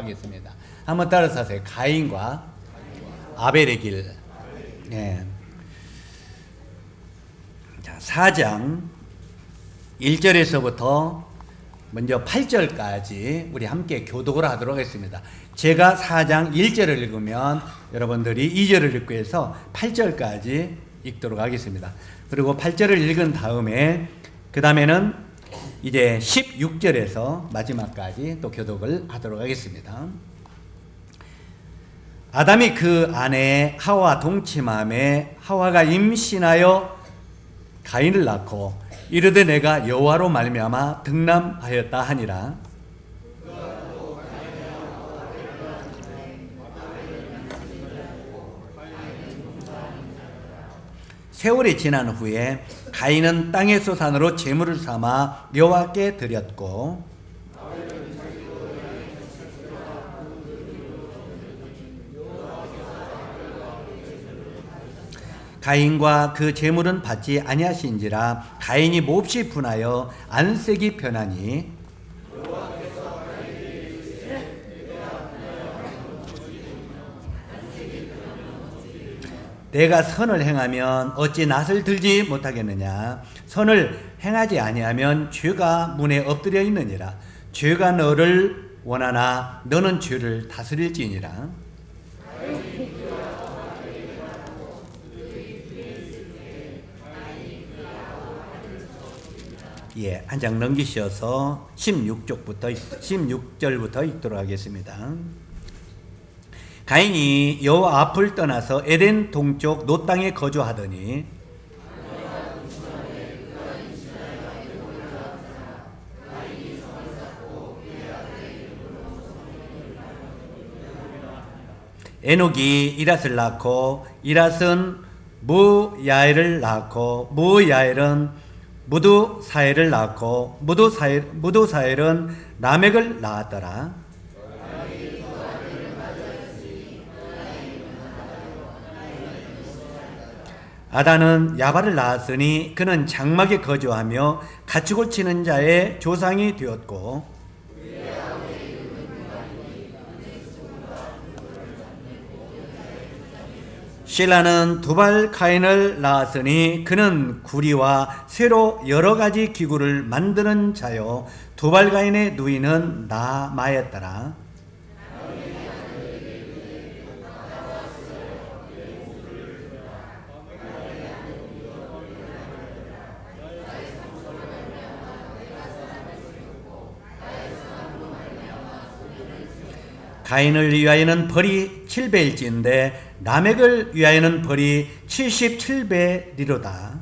하겠습니다. 한번 따라서 하세요. 가인과 아벨의 길. 예. 자, 4장 1절에서부터 먼저 8절까지 우리 함께 교독을 하도록 하겠습니다. 제가 4장 1절을 읽으면 여러분들이 2절을 읽고 해서 8절까지 읽도록 하겠습니다. 그리고 8절을 읽은 다음에 그 다음에는 이제 16절에서 마지막까지 또 교독을 하도록 하겠습니다. 아담이 그 아내 하와 동침함에 하와가 임신하여 가인을 낳고 이르되 내가 여호와로 말미암아 득남하였다 하니라. 세월이 지난 후에 가인은 땅의 소산으로 제물을 삼아 여호와께 드렸고 가인과 그 제물은 받지 아니하신지라. 가인이 몹시 분하여 안색이 변하니 내가 선을 행하면 어찌 낯을 들지 못하겠느냐. 선을 행하지 아니하면 죄가 문에 엎드려 있느니라. 죄가 너를 원하나 너는 죄를 다스릴지니라. 예, 한 장 넘기셔서 16절부터 읽도록 하겠습니다. 가인이 여호와 앞을 떠나서 에덴 동쪽 노 땅에 거주하더니 에녹이 이랏을 낳고 이랏은 무야엘을 낳고 무야엘은 무두사엘을 낳고 무두사엘은 라멕을 낳았더라. 아다는 야발을 낳았으니 그는 장막에 거주하며 가축을 치는 자의 조상이 되었고 실라는 두발 가인을 낳았으니 그는 구리와 쇠로 여러 가지 기구를 만드는 자요 두발 가인의 누이는 나마였더라. 가인을 위하여는 벌이 7배일진데 라멕을 위하여는 벌이 77배리로다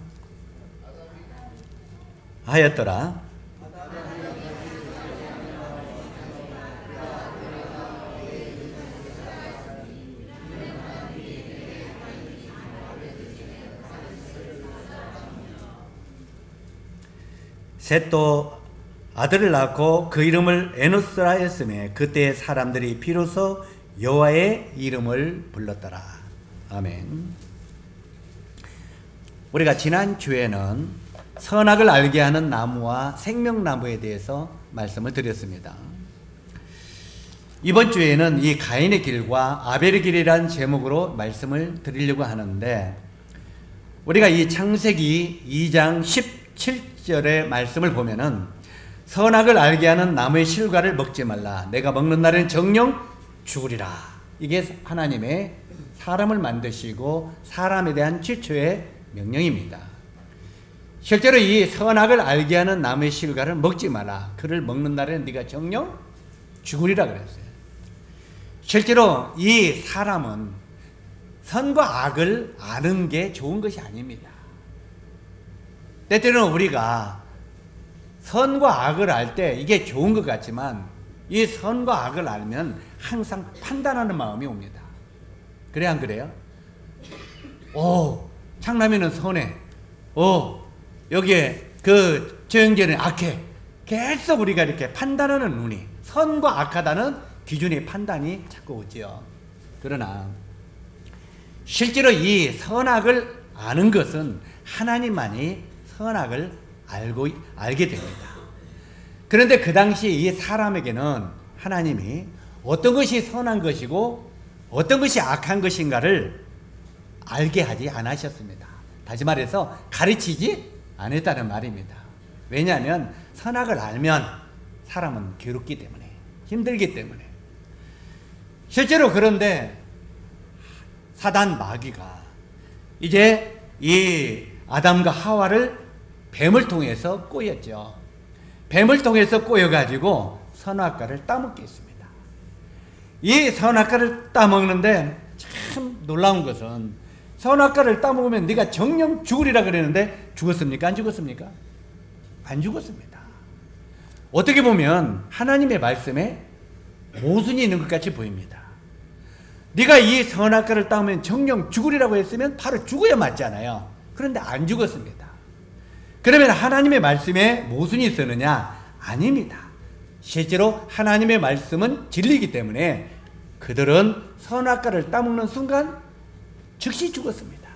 하였더라. 셋도 아들을 낳고 그 이름을 에노스라 했으며 그때 사람들이 비로소 여호와의 이름을 불렀더라. 아멘. 우리가 지난 주에는 선악을 알게 하는 나무와 생명나무에 대해서 말씀을 드렸습니다. 이번 주에는 이 가인의 길과 아벨의 길이라는 제목으로 말씀을 드리려고 하는데 우리가 이 창세기 2장 17절의 말씀을 보면은 선악을 알게 하는 나무의 실과를 먹지 말라. 내가 먹는 날에는 정령 죽으리라. 이게 하나님의 사람을 만드시고 사람에 대한 최초의 명령입니다. 실제로 이 선악을 알게 하는 나무의 실과를 먹지 마라. 그를 먹는 날에는 네가 정령 죽으리라 그랬어요. 실제로 이 사람은 선과 악을 아는 게 좋은 것이 아닙니다. 때때로는 우리가 선과 악을 알 때 이게 좋은 것 같지만 이 선과 악을 알면 항상 판단하는 마음이 옵니다. 그래 안 그래요? 창남이는 선해. 여기에 그 조영재는 악해. 계속 우리가 이렇게 판단하는 눈이 선과 악하다는 기준의 판단이 자꾸 오지요. 그러나 실제로 이 선악을 아는 것은 하나님만이 선악을 알게 됩니다. 그런데 그 당시 이 사람에게는 하나님이 어떤 것이 선한 것이고 어떤 것이 악한 것인가를 알게 하지 않으셨습니다. 다시 말해서 가르치지 않았다는 말입니다. 왜냐하면 선악을 알면 사람은 괴롭기 때문에, 힘들기 때문에. 실제로 그런데 사단 마귀가 이제 이 아담과 하와를 뱀을 통해서 꼬였죠. 뱀을 통해서 꼬여가지고 선악과를 따먹게 했습니다. 이 선악과를 따먹는데 참 놀라운 것은 선악과를 따먹으면 네가 정령 죽으리라 그랬는데 죽었습니까? 안 죽었습니까? 안 죽었습니다. 어떻게 보면 하나님의 말씀에 모순이 있는 것 같이 보입니다. 네가 이 선악과를 따면 정령 죽으리라고 했으면 바로 죽어야 맞잖아요. 그런데 안 죽었습니다. 그러면 하나님의 말씀에 모순이 있었느냐? 아닙니다. 실제로 하나님의 말씀은 진리이기 때문에 그들은 선악과를 따먹는 순간 즉시 죽었습니다.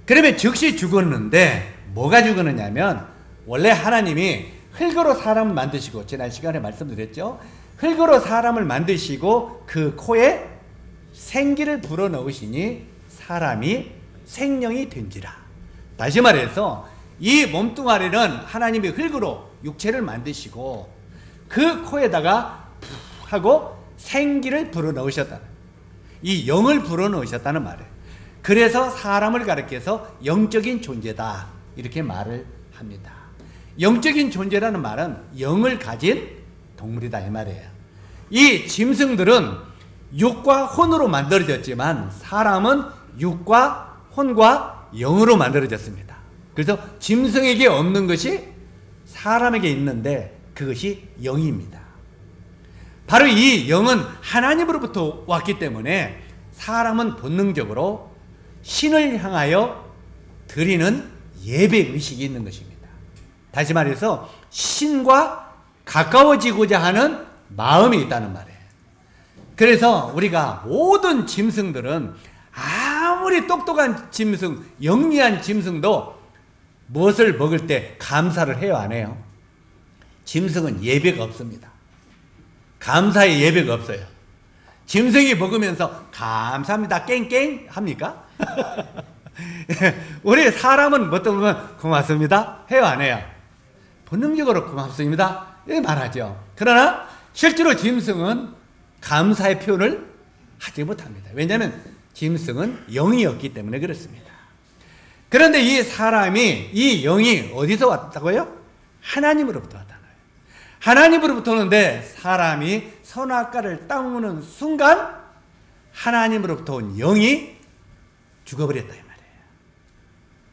그러면 즉시 죽었는데 뭐가 죽었느냐면 원래 하나님이 흙으로 사람을 만드시고, 지난 시간에 말씀드렸죠. 흙으로 사람을 만드시고 그 코에 생기를 불어넣으시니 사람이 생명이 된지라. 다시 말해서 이 몸뚱아리는 하나님이 흙으로 육체를 만드시고 그 코에다가 푹 하고 생기를 불어넣으셨다는, 이 영을 불어넣으셨다는 말이에요. 그래서 사람을 가리켜서 영적인 존재다 이렇게 말을 합니다. 영적인 존재라는 말은 영을 가진 동물이다 이 말이에요. 이 짐승들은 육과 혼으로 만들어졌지만 사람은 육과 혼과 영으로 만들어졌습니다. 그래서 짐승에게 없는 것이 사람에게 있는데 그것이 영입니다. 바로 이 영은 하나님으로부터 왔기 때문에 사람은 본능적으로 신을 향하여 드리는 예배의식이 있는 것입니다. 다시 말해서 신과 가까워지고자 하는 마음이 있다는 말이에요. 그래서 우리가 모든 짐승들은 아무리 똑똑한 짐승, 영리한 짐승도 무엇을 먹을 때 감사를 해요, 안 해요? 짐승은 예배가 없습니다. 감사의 예배가 없어요. 짐승이 먹으면서 감사합니다 깽깽 합니까? 우리 사람은 뭐 보면 고맙습니다 해요, 안 해요? 본능적으로 고맙습니다 이렇게 말하죠. 그러나 실제로 짐승은 감사의 표현을 하지 못합니다. 왜냐하면 짐승은 영이 없기 때문에 그렇습니다. 그런데 이 사람이, 이 영이 어디서 왔다고요? 하나님으로부터 왔다는 거예요. 하나님으로부터 오는데 사람이 선악과를 따먹는 순간 하나님으로부터 온 영이 죽어버렸다 이 말이에요.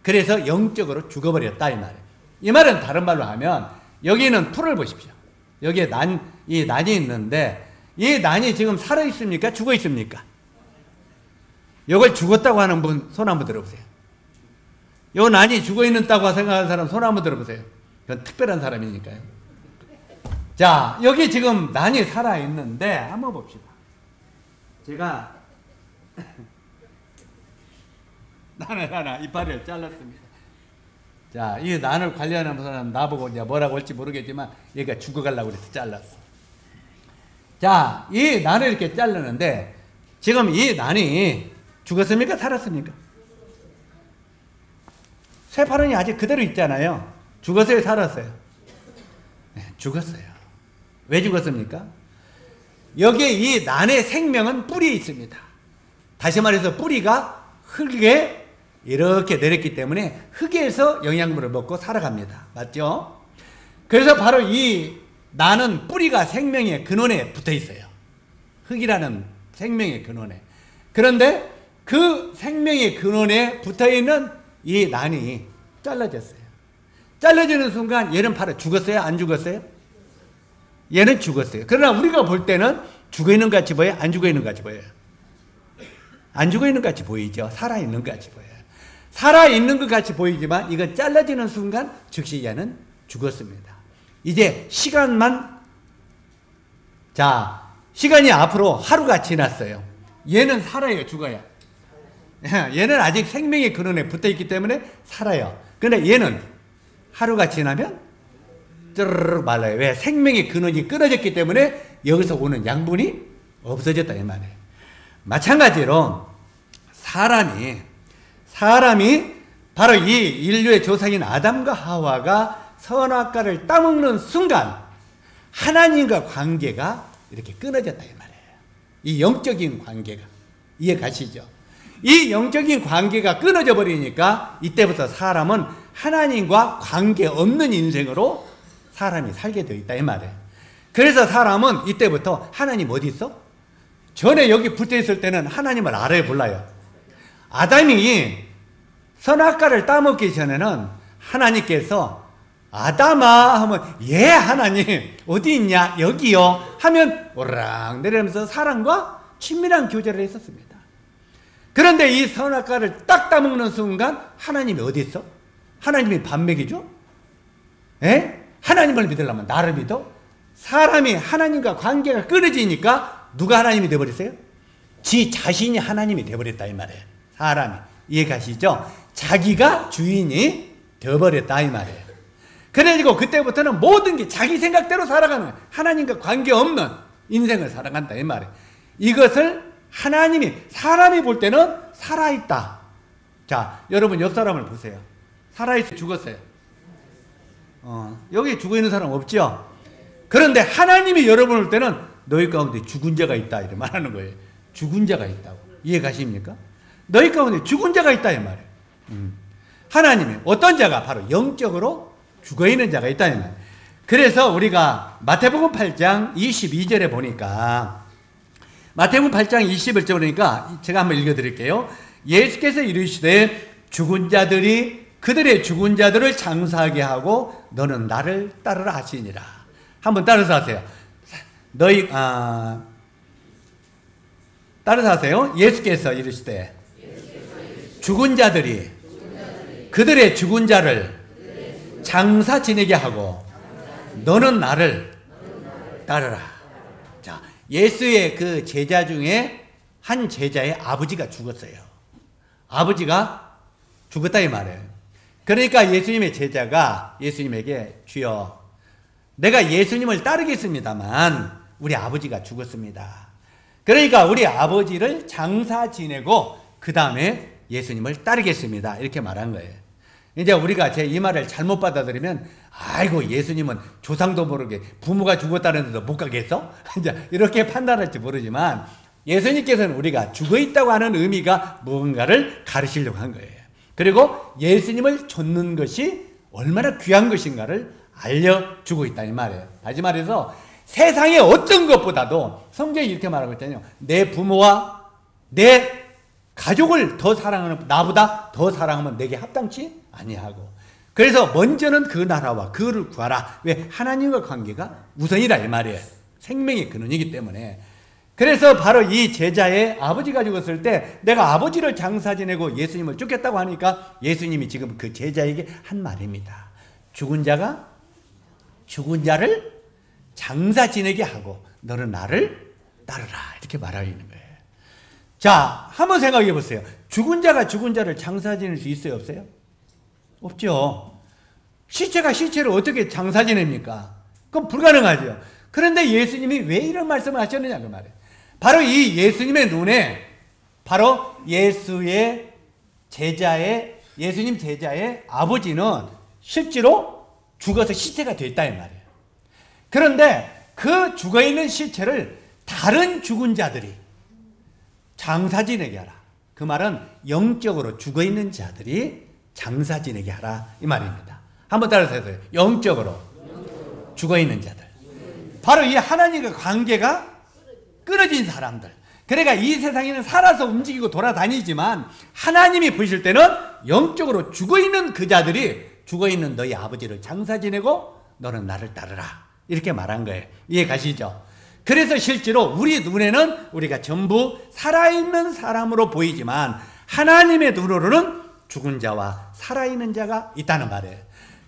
그래서 영적으로 죽어버렸다 이 말이에요. 이 말은 다른 말로 하면 여기는 풀을 보십시오. 여기에 이 난이 있는데 이 난이 지금 살아있습니까? 죽어있습니까? 이걸 죽었다고 하는 분 손 한번 들어보세요. 이 난이 죽어있다고 생각하는 사람 손 한번 들어보세요. 그건 특별한 사람이니까요. 자, 여기 지금 난이 살아있는데 한번 봅시다. 제가 난을 하나 이파리를 잘랐습니다. 자, 이 난을 관리하는 사람 나보고 이제 뭐라고 할지 모르겠지만 얘가 죽어가려고 그래서 잘랐어. 자, 이 난을 이렇게 자르는데 지금 이 난이 죽었습니까? 살았습니까? 쇠파른이 아직 그대로 있잖아요. 죽었어요? 살았어요? 네, 죽었어요. 왜 죽었습니까? 여기에 이 난의 생명은 뿌리에 있습니다. 다시 말해서 뿌리가 흙에 이렇게 내렸기 때문에 흙에서 영양분을 먹고 살아갑니다. 맞죠? 그래서 바로 이 난은 뿌리가 생명의 근원에 붙어 있어요. 흙이라는 생명의 근원에. 그런데 그 생명의 근원에 붙어 있는 이 난이 잘라졌어요. 잘라지는 순간 얘는 바로 죽었어요? 안 죽었어요? 얘는 죽었어요. 그러나 우리가 볼 때는 죽어있는 것 같이 보여요? 안 죽어있는 것 같이 보여요? 안 죽어있는 것 같이 보이죠? 살아있는 것 같이 보여요. 살아있는 것 같이 보이지만 이건 잘라지는 순간 즉시 얘는 죽었습니다. 이제 시간만, 자, 시간이 앞으로 하루가 지났어요. 얘는 살아요, 죽어요? 얘는 아직 생명의 근원에 붙어있기 때문에 살아요. 그런데 얘는 하루가 지나면 쩌르르 말라요. 왜? 생명의 근원이 끊어졌기 때문에 여기서 오는 양분이 없어졌다 이 말이에요. 마찬가지로 사람이 바로 이 인류의 조상인 아담과 하와가 선악과를 따먹는 순간 하나님과 관계가 이렇게 끊어졌다 이 말이에요. 이 영적인 관계가. 이해 가시죠? 이 영적인 관계가 끊어져 버리니까 이때부터 사람은 하나님과 관계 없는 인생으로 사람이 살게 되어 있다 이 말이에요. 그래서 사람은 이때부터 하나님 어디 있어? 전에 여기 붙어 있을 때는 하나님을 알아요, 몰라요? 아담이 선악과를 따먹기 전에는 하나님께서 아담아 하면 예 하나님 어디 있냐 여기요 하면 오르락 내리면서 사람과 친밀한 교제를 했었습니다. 그런데 이 선악과를 딱 따먹는 순간 하나님이 어디 있어? 하나님이 밥 먹이죠? 에? 하나님을 믿으려면 나를 믿어? 사람이 하나님과 관계가 끊어지니까 누가 하나님이 되어버렸어요? 지 자신이 하나님이 되어버렸다 이 말이에요. 사람이. 이해가시죠? 자기가 주인이 되어버렸다 이 말이에요. 그래가지고 그때부터는 모든 게 자기 생각대로 살아가는 하나님과 관계없는 인생을 살아간다 이 말이에요. 이것을 하나님이 사람이 볼 때는 살아있다. 자, 여러분 옆 사람을 보세요. 살아있어 죽었어요? 여기 죽어있는 사람 없죠? 그런데 하나님이 여러분을 볼 때는 너희 가운데 죽은 자가 있다 이렇게 말하는 거예요. 죽은 자가 있다고. 이해 가십니까? 너희 가운데 죽은 자가 있다 이 말이에요. 하나님이 어떤 자가 바로 영적으로 죽어있는 자가 있다 이 말이에요. 그래서 우리가 마태복음 8장 22절에 보니까 마태복음 8장 21절에 보니까 제가 한번 읽어드릴게요. 예수께서 이르시되 죽은 자들이 그들의 죽은 자들을 장사하게 하고 너는 나를 따르라 하시니라. 한번 따라서 하세요. 따라서 하세요. 예수께서 이르시되 죽은 자들이 그들의 죽은 자를 장사 지내게 하고 너는 나를 따르라. 자, 예수의 그 제자 중에 한 제자의 아버지가 죽었어요. 아버지가 죽었다 이 말이에요. 그러니까 예수님의 제자가 예수님에게 주여 내가 예수님을 따르겠습니다만 우리 아버지가 죽었습니다. 그러니까 우리 아버지를 장사 지내고 그 다음에 예수님을 따르겠습니다. 이렇게 말한 거예요. 이제 우리가 제 이 말을 잘못 받아들이면 아이고 예수님은 조상도 모르게 부모가 죽었다는데도 못 가겠어? 이제 이렇게 판단할지 모르지만 예수님께서는 우리가 죽어있다고 하는 의미가 무언가를 가르치려고 한 거예요. 그리고 예수님을 좇는 것이 얼마나 귀한 것인가를 알려주고 있다 이 말이에요. 다시 말해서 세상의 어떤 것보다도 성경이 이렇게 말하고 있잖아요. 내 부모와 내 가족을 더 사랑하는 나보다 더 사랑하면 내게 합당치 아니하고 그래서 먼저는 그 나라와 그를 구하라. 왜? 하나님과 관계가 우선이라 이 말이에요. 생명의 근원이기 때문에. 그래서 바로 이 제자의 아버지가 죽었을 때 내가 아버지를 장사 지내고 예수님을 쫓겠다고 하니까 예수님이 지금 그 제자에게 한 말입니다. 죽은 자가 죽은 자를 장사 지내게 하고 너는 나를 따르라. 이렇게 말하고 있는 거예요. 자, 한번 생각해 보세요. 죽은 자가 죽은 자를 장사 지낼 수 있어요? 없어요? 없죠. 시체가 시체를 어떻게 장사 지냅니까? 그건 불가능하죠. 그런데 예수님이 왜 이런 말씀을 하셨느냐 그 말이에요. 바로 이 예수님의 눈에 바로 예수님 제자의 아버지는 실제로 죽어서 시체가 됐다 이 말이에요. 그런데 그 죽어있는 시체를 다른 죽은 자들이 장사 지내게 하라. 그 말은 영적으로 죽어있는 자들이 장사 지내게 하라 이 말입니다. 한번 따라서 해보세요. 영적으로 죽어있는 자들. 바로 이 하나님과 관계가 끊어진 사람들. 그러니까 이 세상에는 살아서 움직이고 돌아다니지만 하나님이 보실 때는 영적으로 죽어있는 그 자들이 죽어있는 너희 아버지를 장사 지내고 너는 나를 따르라. 이렇게 말한 거예요. 이해 가시죠? 그래서 실제로 우리 눈에는 우리가 전부 살아있는 사람으로 보이지만 하나님의 눈으로는 죽은 자와 살아있는 자가 있다는 말이에요.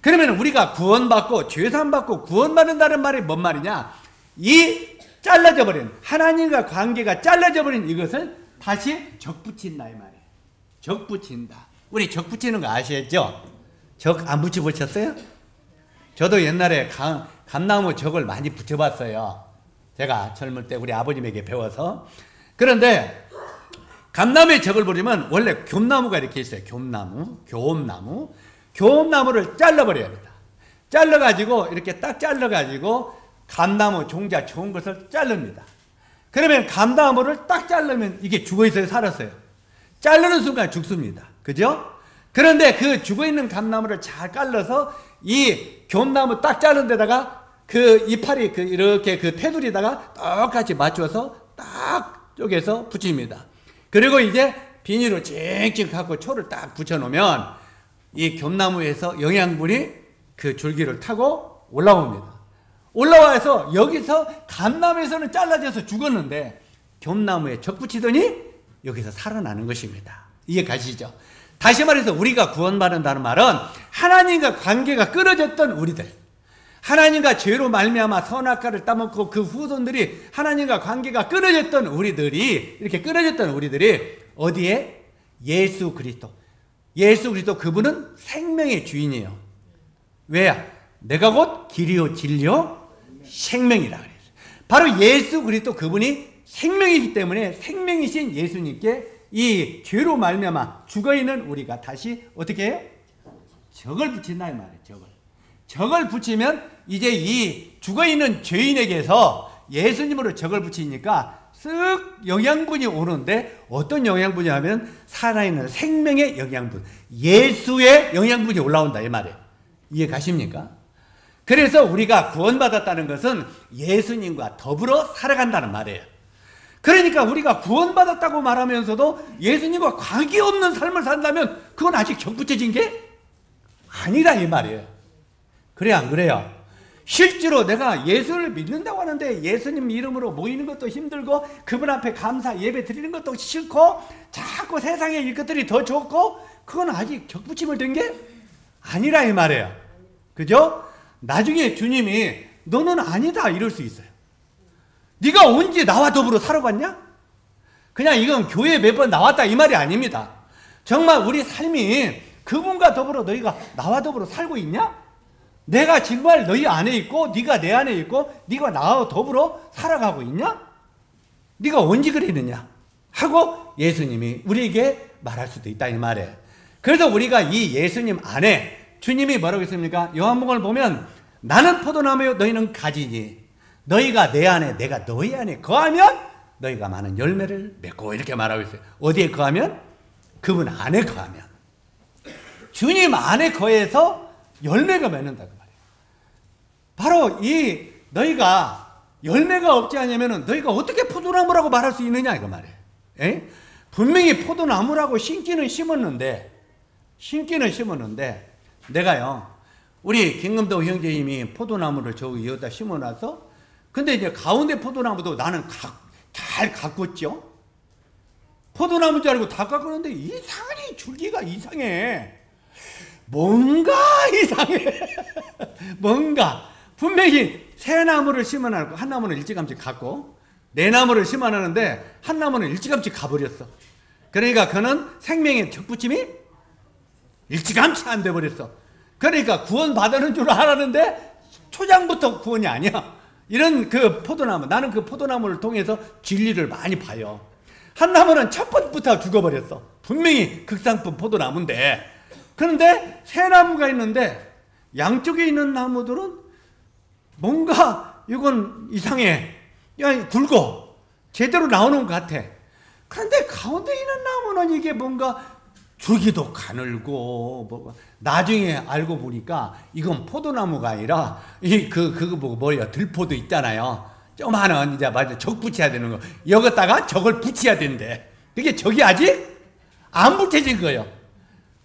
그러면 우리가 구원받고 죄사함받고 구원받는다는 말이 뭔 말이냐? 이 잘라져 버린 하나님과 관계가 잘라져 버린 이것을 다시 적붙인다 이 말이에요. 적붙인다. 우리 적붙이는 거 아시죠? 적 안 붙여보셨어요? 저도 옛날에 감나무 적을 많이 붙여봤어요. 제가 젊을 때 우리 아버님에게 배워서. 그런데 감나무의 적을 부리면 원래 굼나무가 이렇게 있어요. 교업나무를 잘라버려야 합니다. 잘라가지고 이렇게 딱 잘라가지고 감나무 종자 좋은 것을 자릅니다. 그러면 감나무를 딱 자르면 이게 죽어있어요, 살았어요? 자르는 순간 죽습니다. 그죠? 그런데 그 죽어있는 감나무를 잘 잘라서 이 굼나무 딱 자른 데다가 그 이파리 이렇게 그 테두리에다가 똑같이 맞춰서 딱 쪼개서 붙입니다. 그리고 이제 비닐로 찡찡 갖고 초를 딱 붙여놓으면 이 굼나무에서 영양분이 그 줄기를 타고 올라옵니다. 올라와서 여기서 감나무에서는 잘라져서 죽었는데 굼나무에 적 붙이더니 여기서 살아나는 것입니다. 이해 가시죠? 다시 말해서 우리가 구원받는다는 말은 하나님과 관계가 끊어졌던 우리들, 하나님과 죄로 말미암아 선악과를 따먹고 그 후손들이 하나님과 관계가 끊어졌던 우리들이, 이렇게 끊어졌던 우리들이 어디에? 예수 그리스도 그분은 생명의 주인이에요. 왜야? 내가 곧 길이요 진리요 생명이라 그랬어요. 바로 예수 그리스도 그분이 생명이기 때문에 생명이신 예수님께 이 죄로 말미암아 죽어있는 우리가 다시 어떻게 해요? 적을 붙인다 이 말이에요. 적을 붙이면 이제 이 죽어있는 죄인에게서 예수님으로 적을 붙이니까 쓱 영양분이 오는데 어떤 영양분이 하면 살아있는 생명의 영양분, 예수의 영양분이 올라온다 이 말이에요. 이해 가십니까? 그래서 우리가 구원받았다는 것은 예수님과 더불어 살아간다는 말이에요. 그러니까 우리가 구원받았다고 말하면서도 예수님과 관계없는 삶을 산다면 그건 아직 적붙여진 게 아니다 이 말이에요. 그래 안 그래요? 실제로 내가 예수를 믿는다고 하는데 예수님 이름으로 모이는 것도 힘들고 그분 앞에 감사 예배 드리는 것도 싫고 자꾸 세상의 일것들이 더 좋고 그건 아직 적붙임을 된 게 아니라 이 말이에요. 그죠? 나중에 주님이 너는 아니다 이럴 수 있어요. 네가 언제 나와 더불어 살아봤냐? 그냥 이건 교회 몇 번 나왔다 이 말이 아닙니다. 정말 우리 삶이 그분과 더불어 너희가 나와 더불어 살고 있냐? 내가 정말 너희 안에 있고 네가 내 안에 있고 네가 나와 더불어 살아가고 있냐? 네가 언제 그랬느냐? 하고 예수님이 우리에게 말할 수도 있다 이 말이에요. 그래서 우리가 이 예수님 안에 주님이 뭐라고 했습니까? 요한복음을 보면 나는 포도나무요 너희는 가지니 너희가 내 안에 내가 너희 안에 거하면 너희가 많은 열매를 맺고 이렇게 말하고 있어요. 어디에 거하면? 그분 안에 거하면. 주님 안에 거해서 열매가 맺는다 그 말이에요. 바로 이 너희가 열매가 없지 않으면 너희가 어떻게 포도나무라고 말할 수 있느냐 이거 말이에요. 에? 분명히 포도나무라고 심기는 심었는데 내가요 우리 김금도 형제님이 포도나무를 저기 여기다 심어놔서 근데 이제 가운데 포도나무도 나는 잘 가꿨죠. 포도나무인 줄 알고 다 가꾸는데 이상하니 줄기가 이상해. 뭔가 이상해. 뭔가 분명히 새 나무를 심어놨고 한 나무는 일찌감치 갔고 네 나무를 심어놨는데 한 나무는 일찌감치 가버렸어. 그러니까 그는 생명의 적붙임이 일찌감치 안 돼버렸어. 그러니까 구원 받는 줄 알았는데 초장부터 구원이 아니야. 이런 그 포도나무, 나는 그 포도나무를 통해서 진리를 많이 봐요. 한 나무는 첫 번부터 죽어버렸어. 분명히 극상품 포도나무인데. 그런데 새 나무가 있는데 양쪽에 있는 나무들은 뭔가 이건 이상해. 야, 굵어. 제대로 나오는 것 같아. 그런데 가운데 있는 나무는 이게 뭔가 줄기도 가늘고 뭐 나중에 알고 보니까 이건 포도나무가 아니라 그거 보고 뭐야 들포도 있잖아요. 조그마한 이제 맞아 적 붙여야 되는 거 여기다가 적을 붙여야 된대. 그게 적이 아직 안 붙여진 거예요.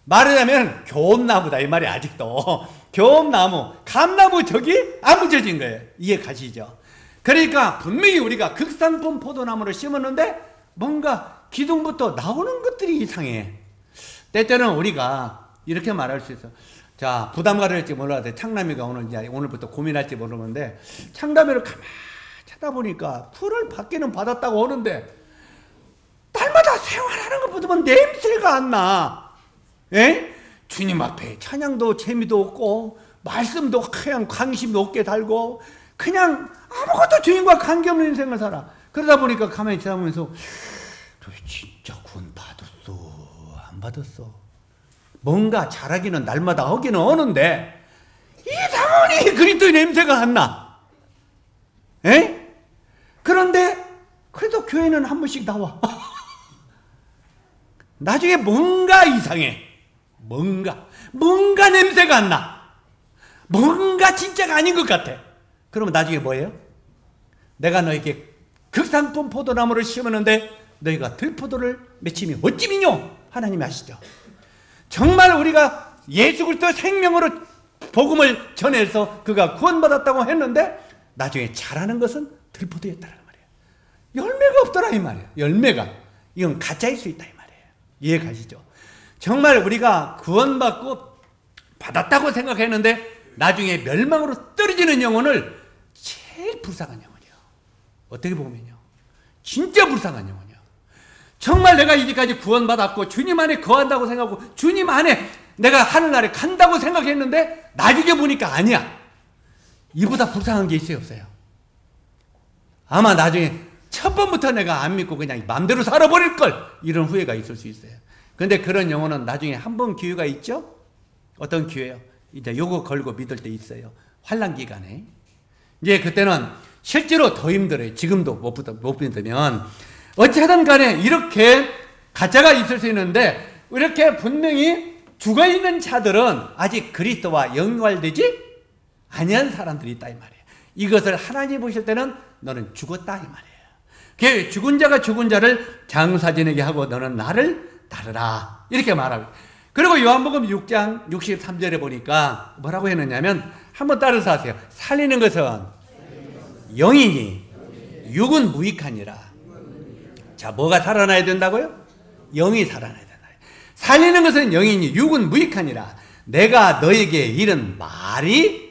말하자면 교업나무다 이 말이 아직도 교업나무 감나무 적이 안 붙여진 거예요. 이해 가시죠? 그러니까 분명히 우리가 극상품 포도나무를 심었는데 뭔가 기둥부터 나오는 것들이 이상해. 때때는 우리가 이렇게 말할 수 있어. 자, 부담 가될지 몰라도 창남이가 오늘부터 고민할지 모르는데 창남이를 가만히 쳐다보니까 풀을 받기는 받았다고 하는데 날마다 생활하는 거 보면 냄새가 안 나. 에? 주님 앞에 찬양도 재미도 없고 말씀도 그냥 관심도 없게 달고 그냥 아무것도 주님과 관계없는 인생을 살아. 그러다 보니까 가만히 지나보면서 저 진짜 구원 받았어? 안 받았어? 뭔가 잘하기는 날마다 하기는 하는데 이상하니 그리스도의 냄새가 안 나. 에? 그런데 그래도 교회는 한 번씩 나와. 나중에 뭔가 이상해. 뭔가 냄새가 안 나. 뭔가 진짜가 아닌 것 같아. 그러면 나중에 뭐예요? 내가 너에게 극상품 포도나무를 심었는데 너희가 들포도를 맺히며 어찌미뇨? 하나님이 아시죠? 정말 우리가 예수 그리스도 생명으로 복음을 전해서 그가 구원받았다고 했는데 나중에 자라는 것은 들포도였다는 말이에요. 열매가 없더라 이 말이에요. 열매가. 이건 가짜일 수 있다 이 말이에요. 이해 가시죠? 정말 우리가 구원받고 받았다고 생각했는데 나중에 멸망으로 떨어지는 영혼을 제일 불쌍한 영혼이에요. 어떻게 보면요. 진짜 불쌍한 영혼이에요. 정말 내가 이제까지 구원받았고 주님 안에 거한다고 생각하고 주님 안에 내가 하늘나라에 간다고 생각했는데 나중에 보니까 아니야. 이보다 불쌍한 게 있어요 없어요? 아마 나중에 첫 번부터 내가 안 믿고 그냥 마음대로 살아버릴 걸 이런 후회가 있을 수 있어요. 근데 그런 영혼은 나중에 한 번 기회가 있죠? 어떤 기회요? 이제 요거 걸고 믿을 때 있어요. 환난 기간에. 이제 그때는 실제로 더 힘들어요. 지금도 못 믿으면. 어찌하든 간에 이렇게 가짜가 있을 수 있는데 이렇게 분명히 죽어있는 자들은 아직 그리스도와 연관되지 아니한 사람들이 있다 이 말이에요. 이것을 하나님 보실 때는 너는 죽었다 이 말이에요. 죽은 자가 죽은 자를 장사 지내게 하고 너는 나를 따르라 이렇게 말하고. 그리고 요한복음 6장 63절에 보니까 뭐라고 했느냐면 한번 따라서 하세요. 살리는 것은 영이니 육은 무익하니라. 자, 뭐가 살아나야 된다고요? 영이 살아나야 된다. 살리는 것은 영이니 육은 무익하니라. 내가 너에게 이른 말이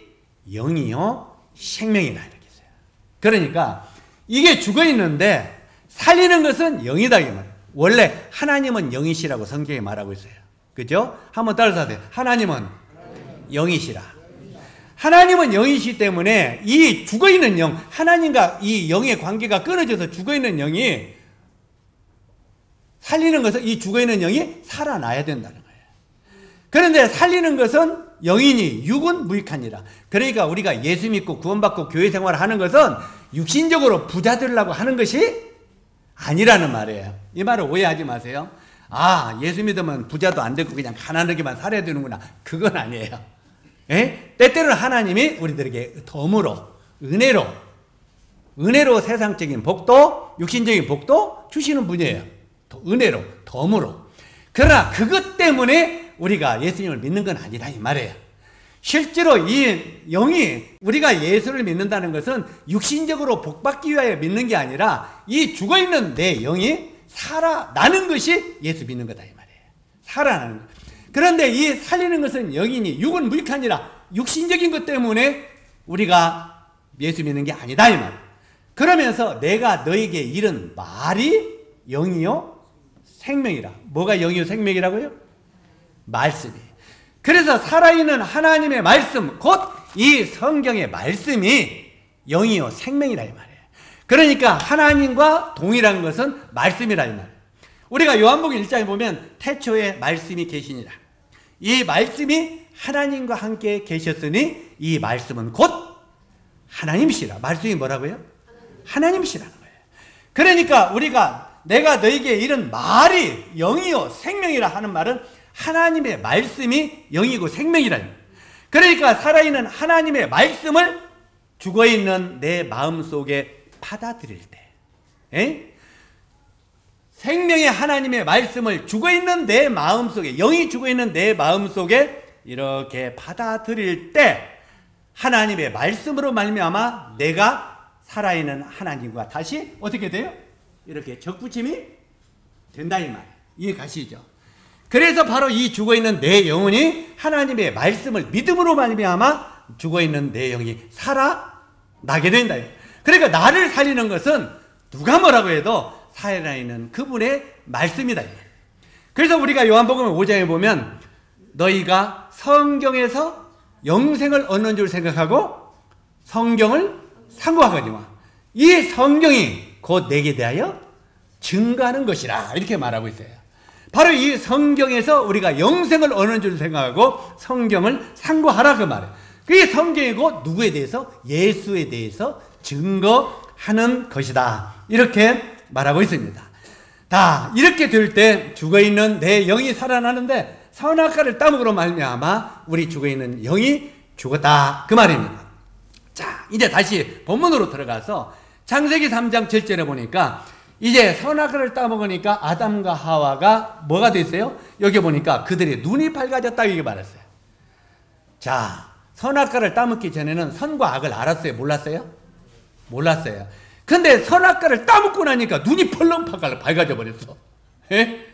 영이요 생명이라 이렇게 했어요. 그러니까 이게 죽어 있는데 살리는 것은 영이다 이 말이에요. 원래 하나님은 영이시라고 성경에 말하고 있어요. 그죠? 한번 따라서 하세요. 하나님은 영이시라. 하나님은 영이시 때문에 이 죽어있는 영, 하나님과 이 영의 관계가 끊어져서 죽어있는 영이 살리는 것은 이 죽어있는 영이 살아나야 된다는 거예요. 그런데 살리는 것은 영이니 육은 무익하니라. 그러니까 우리가 예수 믿고 구원받고 교회 생활을 하는 것은 육신적으로 부자 되려고 하는 것이 아니라는 말이에요. 이 말을 오해하지 마세요. 아, 예수 믿으면 부자도 안 되고 그냥 가난하게만 살아야 되는구나. 그건 아니에요. 에? 때때로는 하나님이 우리들에게 덤으로, 은혜로 세상적인 복도, 육신적인 복도 주시는 분이에요. 은혜로, 덤으로. 그러나 그것 때문에 우리가 예수님을 믿는 건 아니다 이 말이에요. 실제로 이 영이 우리가 예수를 믿는다는 것은 육신적으로 복받기 위하여 믿는 게 아니라 이 죽어있는 내 영이 살아나는 것이 예수 믿는 거다 이 말이에요. 살아나는 것. 그런데 이 살리는 것은 영이니 육은 무익하니라. 육신적인 것 때문에 우리가 예수 믿는 게 아니다 이 말이에요. 그러면서 내가 너에게 이른 말이 영이요 생명이라. 뭐가 영이요 생명이라고요? 말씀이. 그래서 살아있는 하나님의 말씀, 곧 이 성경의 말씀이 영이요 생명이라 이 말이에요. 그러니까 하나님과 동일한 것은 말씀이라 이 말이에요. 우리가 요한복음 1장에 보면 태초에 말씀이 계시니라. 이 말씀이 하나님과 함께 계셨으니 이 말씀은 곧 하나님이시라. 말씀이 뭐라고요? 하나님이시라는 거예요. 그러니까 우리가 내가 너에게 이런 말이 영이요 생명이라 하는 말은 하나님의 말씀이 영이고 생명이라. 그러니까 살아있는 하나님의 말씀을 죽어있는 내 마음속에 받아들일 때, 생명의 하나님의 말씀을 죽어있는 내 마음속에, 영이 죽어있는 내 마음속에 이렇게 받아들일 때 하나님의 말씀으로 말미암아 내가 살아있는 하나님과 다시 어떻게 돼요? 이렇게 적붙임이 된다 이 말이에요. 이해 가시죠? 그래서 바로 이 죽어있는 내 영혼이 하나님의 말씀을 믿음으로 말미암아 죽어있는 내 영이 살아나게 된다. 그러니까 나를 살리는 것은 누가 뭐라고 해도 살아있는 그분의 말씀이다. 그래서 우리가 요한복음 5장에 보면 너희가 성경에서 영생을 얻는 줄 생각하고 성경을 상고하거니와 이 성경이 곧 내게 대하여 증거하는 것이라 이렇게 말하고 있어요. 바로 이 성경에서 우리가 영생을 얻는 줄 생각하고 성경을 상고하라 그 말이에요. 그게 성경이 곧 누구에 대해서? 예수에 대해서 증거하는 것이다 이렇게 말하고 있습니다. 다 이렇게 될 때 죽어있는 내 영이 살아나는데 선악과를 따먹으로 말미암아 우리 죽어있는 영이 죽었다 그 말입니다. 자, 이제 다시 본문으로 들어가서 창세기 3장 7절에 보니까 이제 선악과를 따먹으니까 아담과 하와가 뭐가 됐어요? 여기 보니까 그들의 눈이 밝아졌다 이렇게 말했어요. 자, 선악과를 따먹기 전에는 선과 악을 알았어요? 몰랐어요? 몰랐어요. 근데 선악과를 따먹고 나니까 눈이 펄렁 밝아져 버렸어. 에?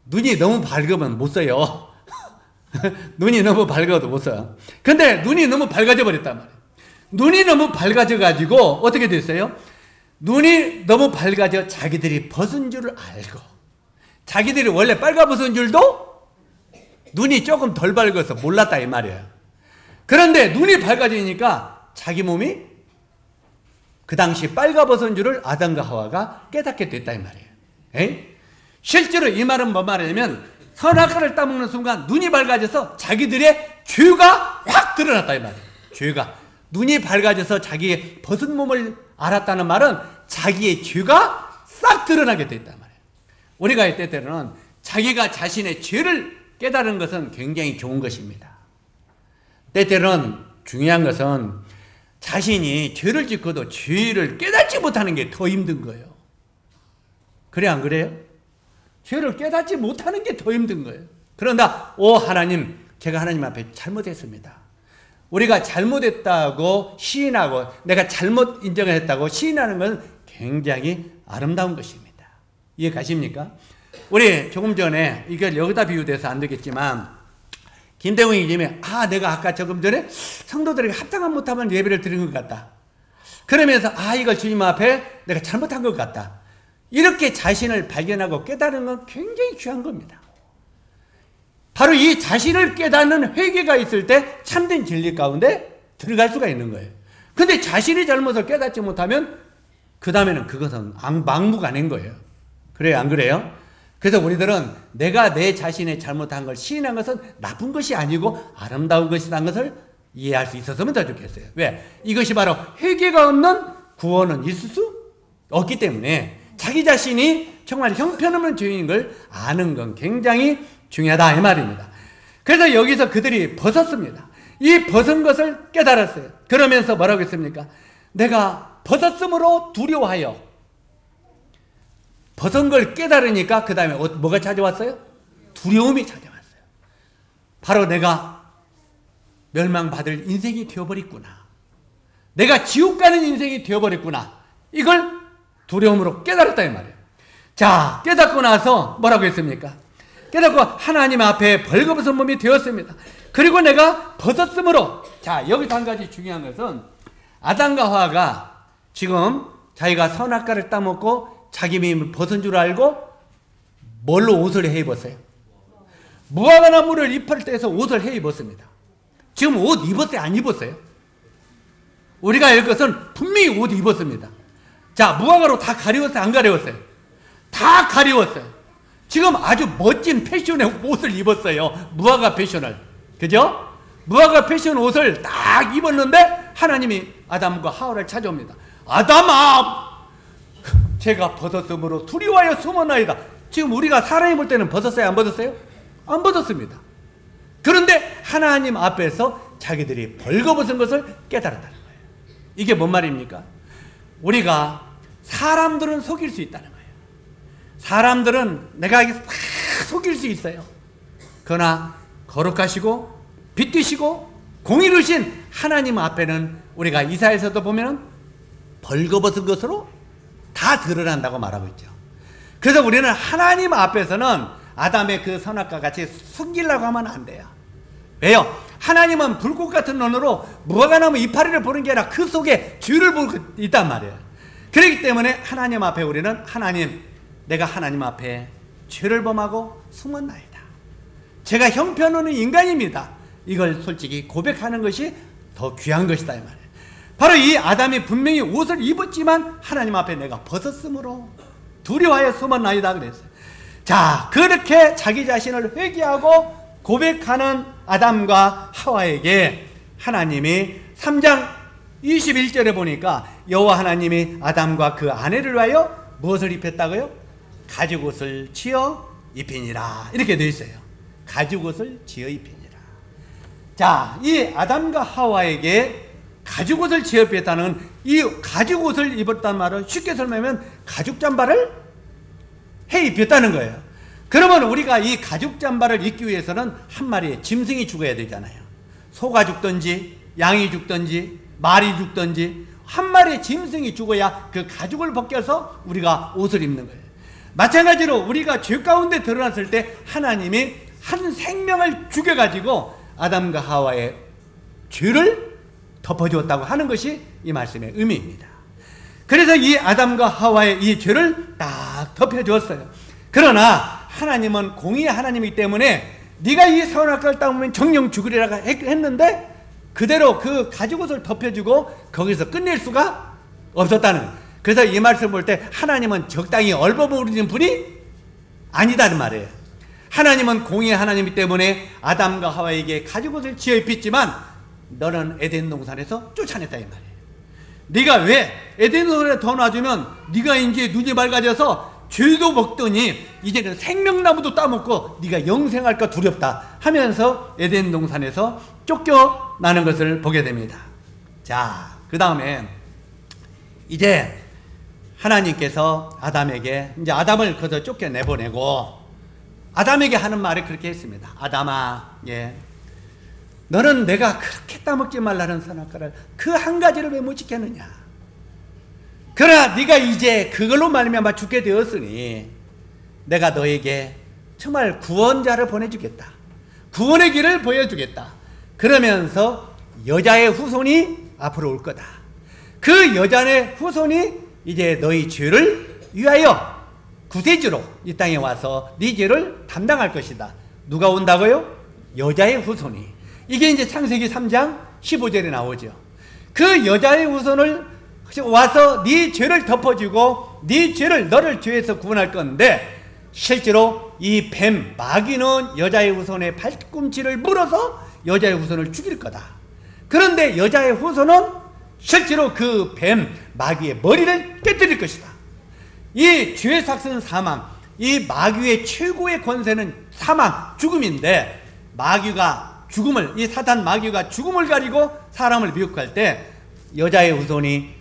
눈이 너무 밝으면 못 써요. 눈이 너무 밝아도 못 써요. 근데 눈이 너무 밝아져 버렸단 말이에요. 눈이 너무 밝아져 가지고 어떻게 됐어요? 눈이 너무 밝아져 자기들이 벗은 줄을 알고, 자기들이 원래 빨가벗은 줄도 눈이 조금 덜 밝아서 몰랐다 이 말이에요. 그런데 눈이 밝아지니까 자기 몸이 그 당시 빨가벗은 줄을 아담과 하와가 깨닫게 됐다 이 말이에요. 에이? 실제로 이 말은 뭔 말이냐면 선악과를 따먹는 순간 눈이 밝아져서 자기들의 죄가 확 드러났다 이 말이에요. 죄가. 눈이 밝아져서 자기의 벗은 몸을 알았다는 말은 자기의 죄가 싹 드러나게 됐단 말이에요. 우리가 때때로는 자기가 자신의 죄를 깨달은 것은 굉장히 좋은 것입니다. 때때로는 중요한 것은 자신이 죄를 짓고도 죄를 깨닫지 못하는 게 더 힘든 거예요. 그래 안 그래요? 죄를 깨닫지 못하는 게 더 힘든 거예요. 그런다 오 하나님, 제가 하나님 앞에 잘못했습니다. 우리가 잘못했다고 시인하고 내가 잘못 인정을 했다고 시인하는 것은 굉장히 아름다운 것입니다. 이해 가십니까? 우리 조금 전에 이걸 여기다 비유돼서 안 되겠지만 김대웅 이님이 내가 아까 조금 전에 성도들에게 합당한 못하면 예배를 드린 것 같다. 그러면서 이걸 주님 앞에 내가 잘못한 것 같다. 이렇게 자신을 발견하고 깨달은 건 굉장히 귀한 겁니다. 바로 이 자신을 깨닫는 회개가 있을 때 참된 진리 가운데 들어갈 수가 있는 거예요. 근데 자신의 잘못을 깨닫지 못하면 그 다음에는 그것은 막무가내인 거예요. 그래요? 안 그래요? 그래서 우리들은 내가 내 자신의 잘못한 걸 시인한 것은 나쁜 것이 아니고 아름다운 것이라는 것을 이해할 수 있었으면 더 좋겠어요. 왜? 이것이 바로 회개가 없는 구원은 있을 수 없기 때문에 자기 자신이 정말 형편없는 죄인인 걸 아는 건 굉장히 중요하다 이 말입니다. 그래서 여기서 그들이 벗었습니다. 이 벗은 것을 깨달았어요. 그러면서 뭐라고 했습니까? 내가 벗었으므로 두려워하여. 벗은 걸 깨달으니까 그 다음에 뭐가 찾아왔어요? 두려움이 찾아왔어요. 바로 내가 멸망받을 인생이 되어버렸구나. 내가 지옥 가는 인생이 되어버렸구나. 이걸 두려움으로 깨달았다 이 말이에요. 자, 깨닫고 나서 뭐라고 했습니까? 깨닫고 하나님 앞에 벌거벗은 몸이 되었습니다. 그리고 내가 벗었으므로. 자, 여기서 한 가지 중요한 것은 아담과 하와가 지금 자기가 선악과를 따먹고 자기 몸을 벗은 줄 알고 뭘로 옷을 해 입었어요? 무화과 나무를 잎을 떼서 옷을 해 입었습니다. 지금 옷 입었어요? 안 입었어요? 우리가 알 것은 분명히 옷 입었습니다. 자, 무화과로 다 가려웠어요? 안 가려웠어요? 다 가려웠어요. 지금 아주 멋진 패션의 옷을 입었어요. 무화과 패션을. 그죠? 무화과 패션 옷을 딱 입었는데 하나님이 아담과 하와를 찾아옵니다. 아담아! 제가 벗었으므로 두려워하여 숨었나이다. 지금 우리가 사람이 볼 때는 벗었어요? 안 벗었어요? 안 벗었습니다. 그런데 하나님 앞에서 자기들이 벌거벗은 것을 깨달았다는 거예요. 이게 뭔 말입니까? 우리가 사람들은 속일 수 있다는 거예요. 사람들은 내가 막 속일 수 있어요. 그러나 거룩하시고 빛이시고 공의로우신 하나님 앞에는 우리가 이사야서도 보면 벌거벗은 것으로 다 드러난다고 말하고 있죠. 그래서 우리는 하나님 앞에서는 아담의 그 선악과 같이 숨기려고 하면 안 돼요. 왜요? 하나님은 불꽃 같은 눈으로 무화과나무 이파리를 보는 게 아니라 그 속에 죄를 보고 있단 말이에요. 그렇기 때문에 하나님 앞에 우리는 하나님, 내가 하나님 앞에 죄를 범하고 숨었나이다. 제가 형편없는 인간입니다. 이걸 솔직히 고백하는 것이 더 귀한 것이다 이 말이에요. 바로 이 아담이 분명히 옷을 입었지만 하나님 앞에 내가 벗었으므로 두려워하여 숨었나이다 그랬어요. 자, 그렇게 자기 자신을 회개하고 고백하는 아담과 하와에게 하나님이 3장 21절에 보니까 여호와 하나님이 아담과 그 아내를 위하여 무엇을 입혔다고요? 가죽옷을 지어 입히니라, 이렇게 되어 있어요. 가죽옷을 지어 입히니라. 자, 이 아담과 하와에게 가죽옷을 지어 입혔다는, 이 가죽옷을 입었다는 말은 쉽게 설명하면 가죽 잠바를 해 입혔다는 거예요. 그러면 우리가 이 가죽 잠바를 입기 위해서는 한 마리의 짐승이 죽어야 되잖아요. 소가 죽든지 양이 죽든지 말이 죽든지 한 마리의 짐승이 죽어야 그 가죽을 벗겨서 우리가 옷을 입는 거예요. 마찬가지로 우리가 죄 가운데 드러났을 때 하나님이 한 생명을 죽여가지고 아담과 하와의 죄를 덮어주었다고 하는 것이 이 말씀의 의미입니다. 그래서 이 아담과 하와의 이 죄를 딱 덮여주었어요. 그러나 하나님은 공의의 하나님이기 때문에 네가 이 선악과를 따먹으면 정령 죽으리라 했는데 그대로 그 가죽옷을 덮여주고 거기서 끝낼 수가 없었다는. 그래서 이 말씀을 볼 때 하나님은 적당히 얼버무리는 분이 아니다는 말이에요. 하나님은 공의의 하나님이기 때문에 아담과 하와에게 가죽옷을 지어 입혔지만 너는 에덴 동산에서 쫓아냈다 이 말이에요. 네가 왜 에덴 동산에 더 놔주면 네가 이제 눈이 밝아져서 죄도 먹더니 이제는 생명나무도 따먹고 네가 영생할까 두렵다 하면서 에덴 동산에서 쫓겨나는 것을 보게 됩니다. 자, 그 다음에 이제 하나님께서 아담에게, 이제 아담을 거기서 쫓겨내보내고 아담에게 하는 말이 그렇게 했습니다. 아담아, 예, 너는 내가 그렇게 따먹지 말라는 선악과를 그 한 가지를 왜 못 지켰느냐. 그러나 네가 이제 그걸로 말미암아 죽게 되었으니 내가 너에게 정말 구원자를 보내주겠다. 구원의 길을 보여주겠다. 그러면서 여자의 후손이 앞으로 올 거다. 그 여자의 후손이 이제 너희 죄를 위하여 구세주로 이 땅에 와서 네 죄를 담당할 것이다. 누가 온다고요? 여자의 후손이. 이게 이제 창세기 3장 15절에 나오죠. 그 여자의 후손을 와서 네 죄를 덮어주고 네 죄를, 너를 죄에서 구원할 건데, 실제로 이 뱀, 마귀는 여자의 후손의 발꿈치를 물어서 여자의 후손을 죽일 거다. 그런데 여자의 후손은 실제로 그 뱀, 마귀의 머리를 깨뜨릴 것이다. 이 죄의 삭은 사망, 이 마귀의 최고의 권세는 사망, 죽음인데, 마귀가 죽음을, 이 사탄 마귀가 죽음을 가리고 사람을 미혹할 때 여자의 후손이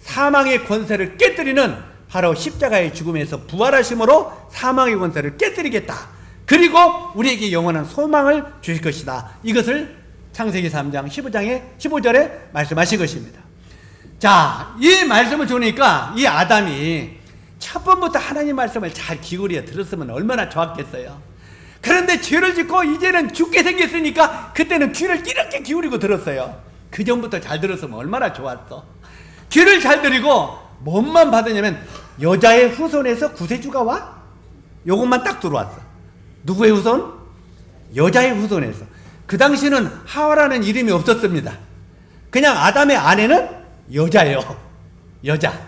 사망의 권세를 깨뜨리는 바로 십자가의 죽음에서 부활하심으로 사망의 권세를 깨뜨리겠다. 그리고 우리에게 영원한 소망을 주실 것이다. 이것을 창세기 3장 15절에 말씀하신 것입니다. 자, 이 말씀을 주니까 이 아담이 첫 번부터 하나님 말씀을 잘 기울여 들었으면 얼마나 좋았겠어요. 그런데 죄를 짓고 이제는 죽게 생겼으니까 그때는 귀를 이렇게 기울이고 들었어요. 그 전부터 잘 들었으면 얼마나 좋았어. 귀를 잘 들이고 뭔만 받으냐면 여자의 후손에서 구세주가 와? 요것만 딱 들어왔어. 누구의 후손? 여자의 후손에서. 그 당시는 하와라는 이름이 없었습니다. 그냥 아담의 아내는 여자예요. 여자.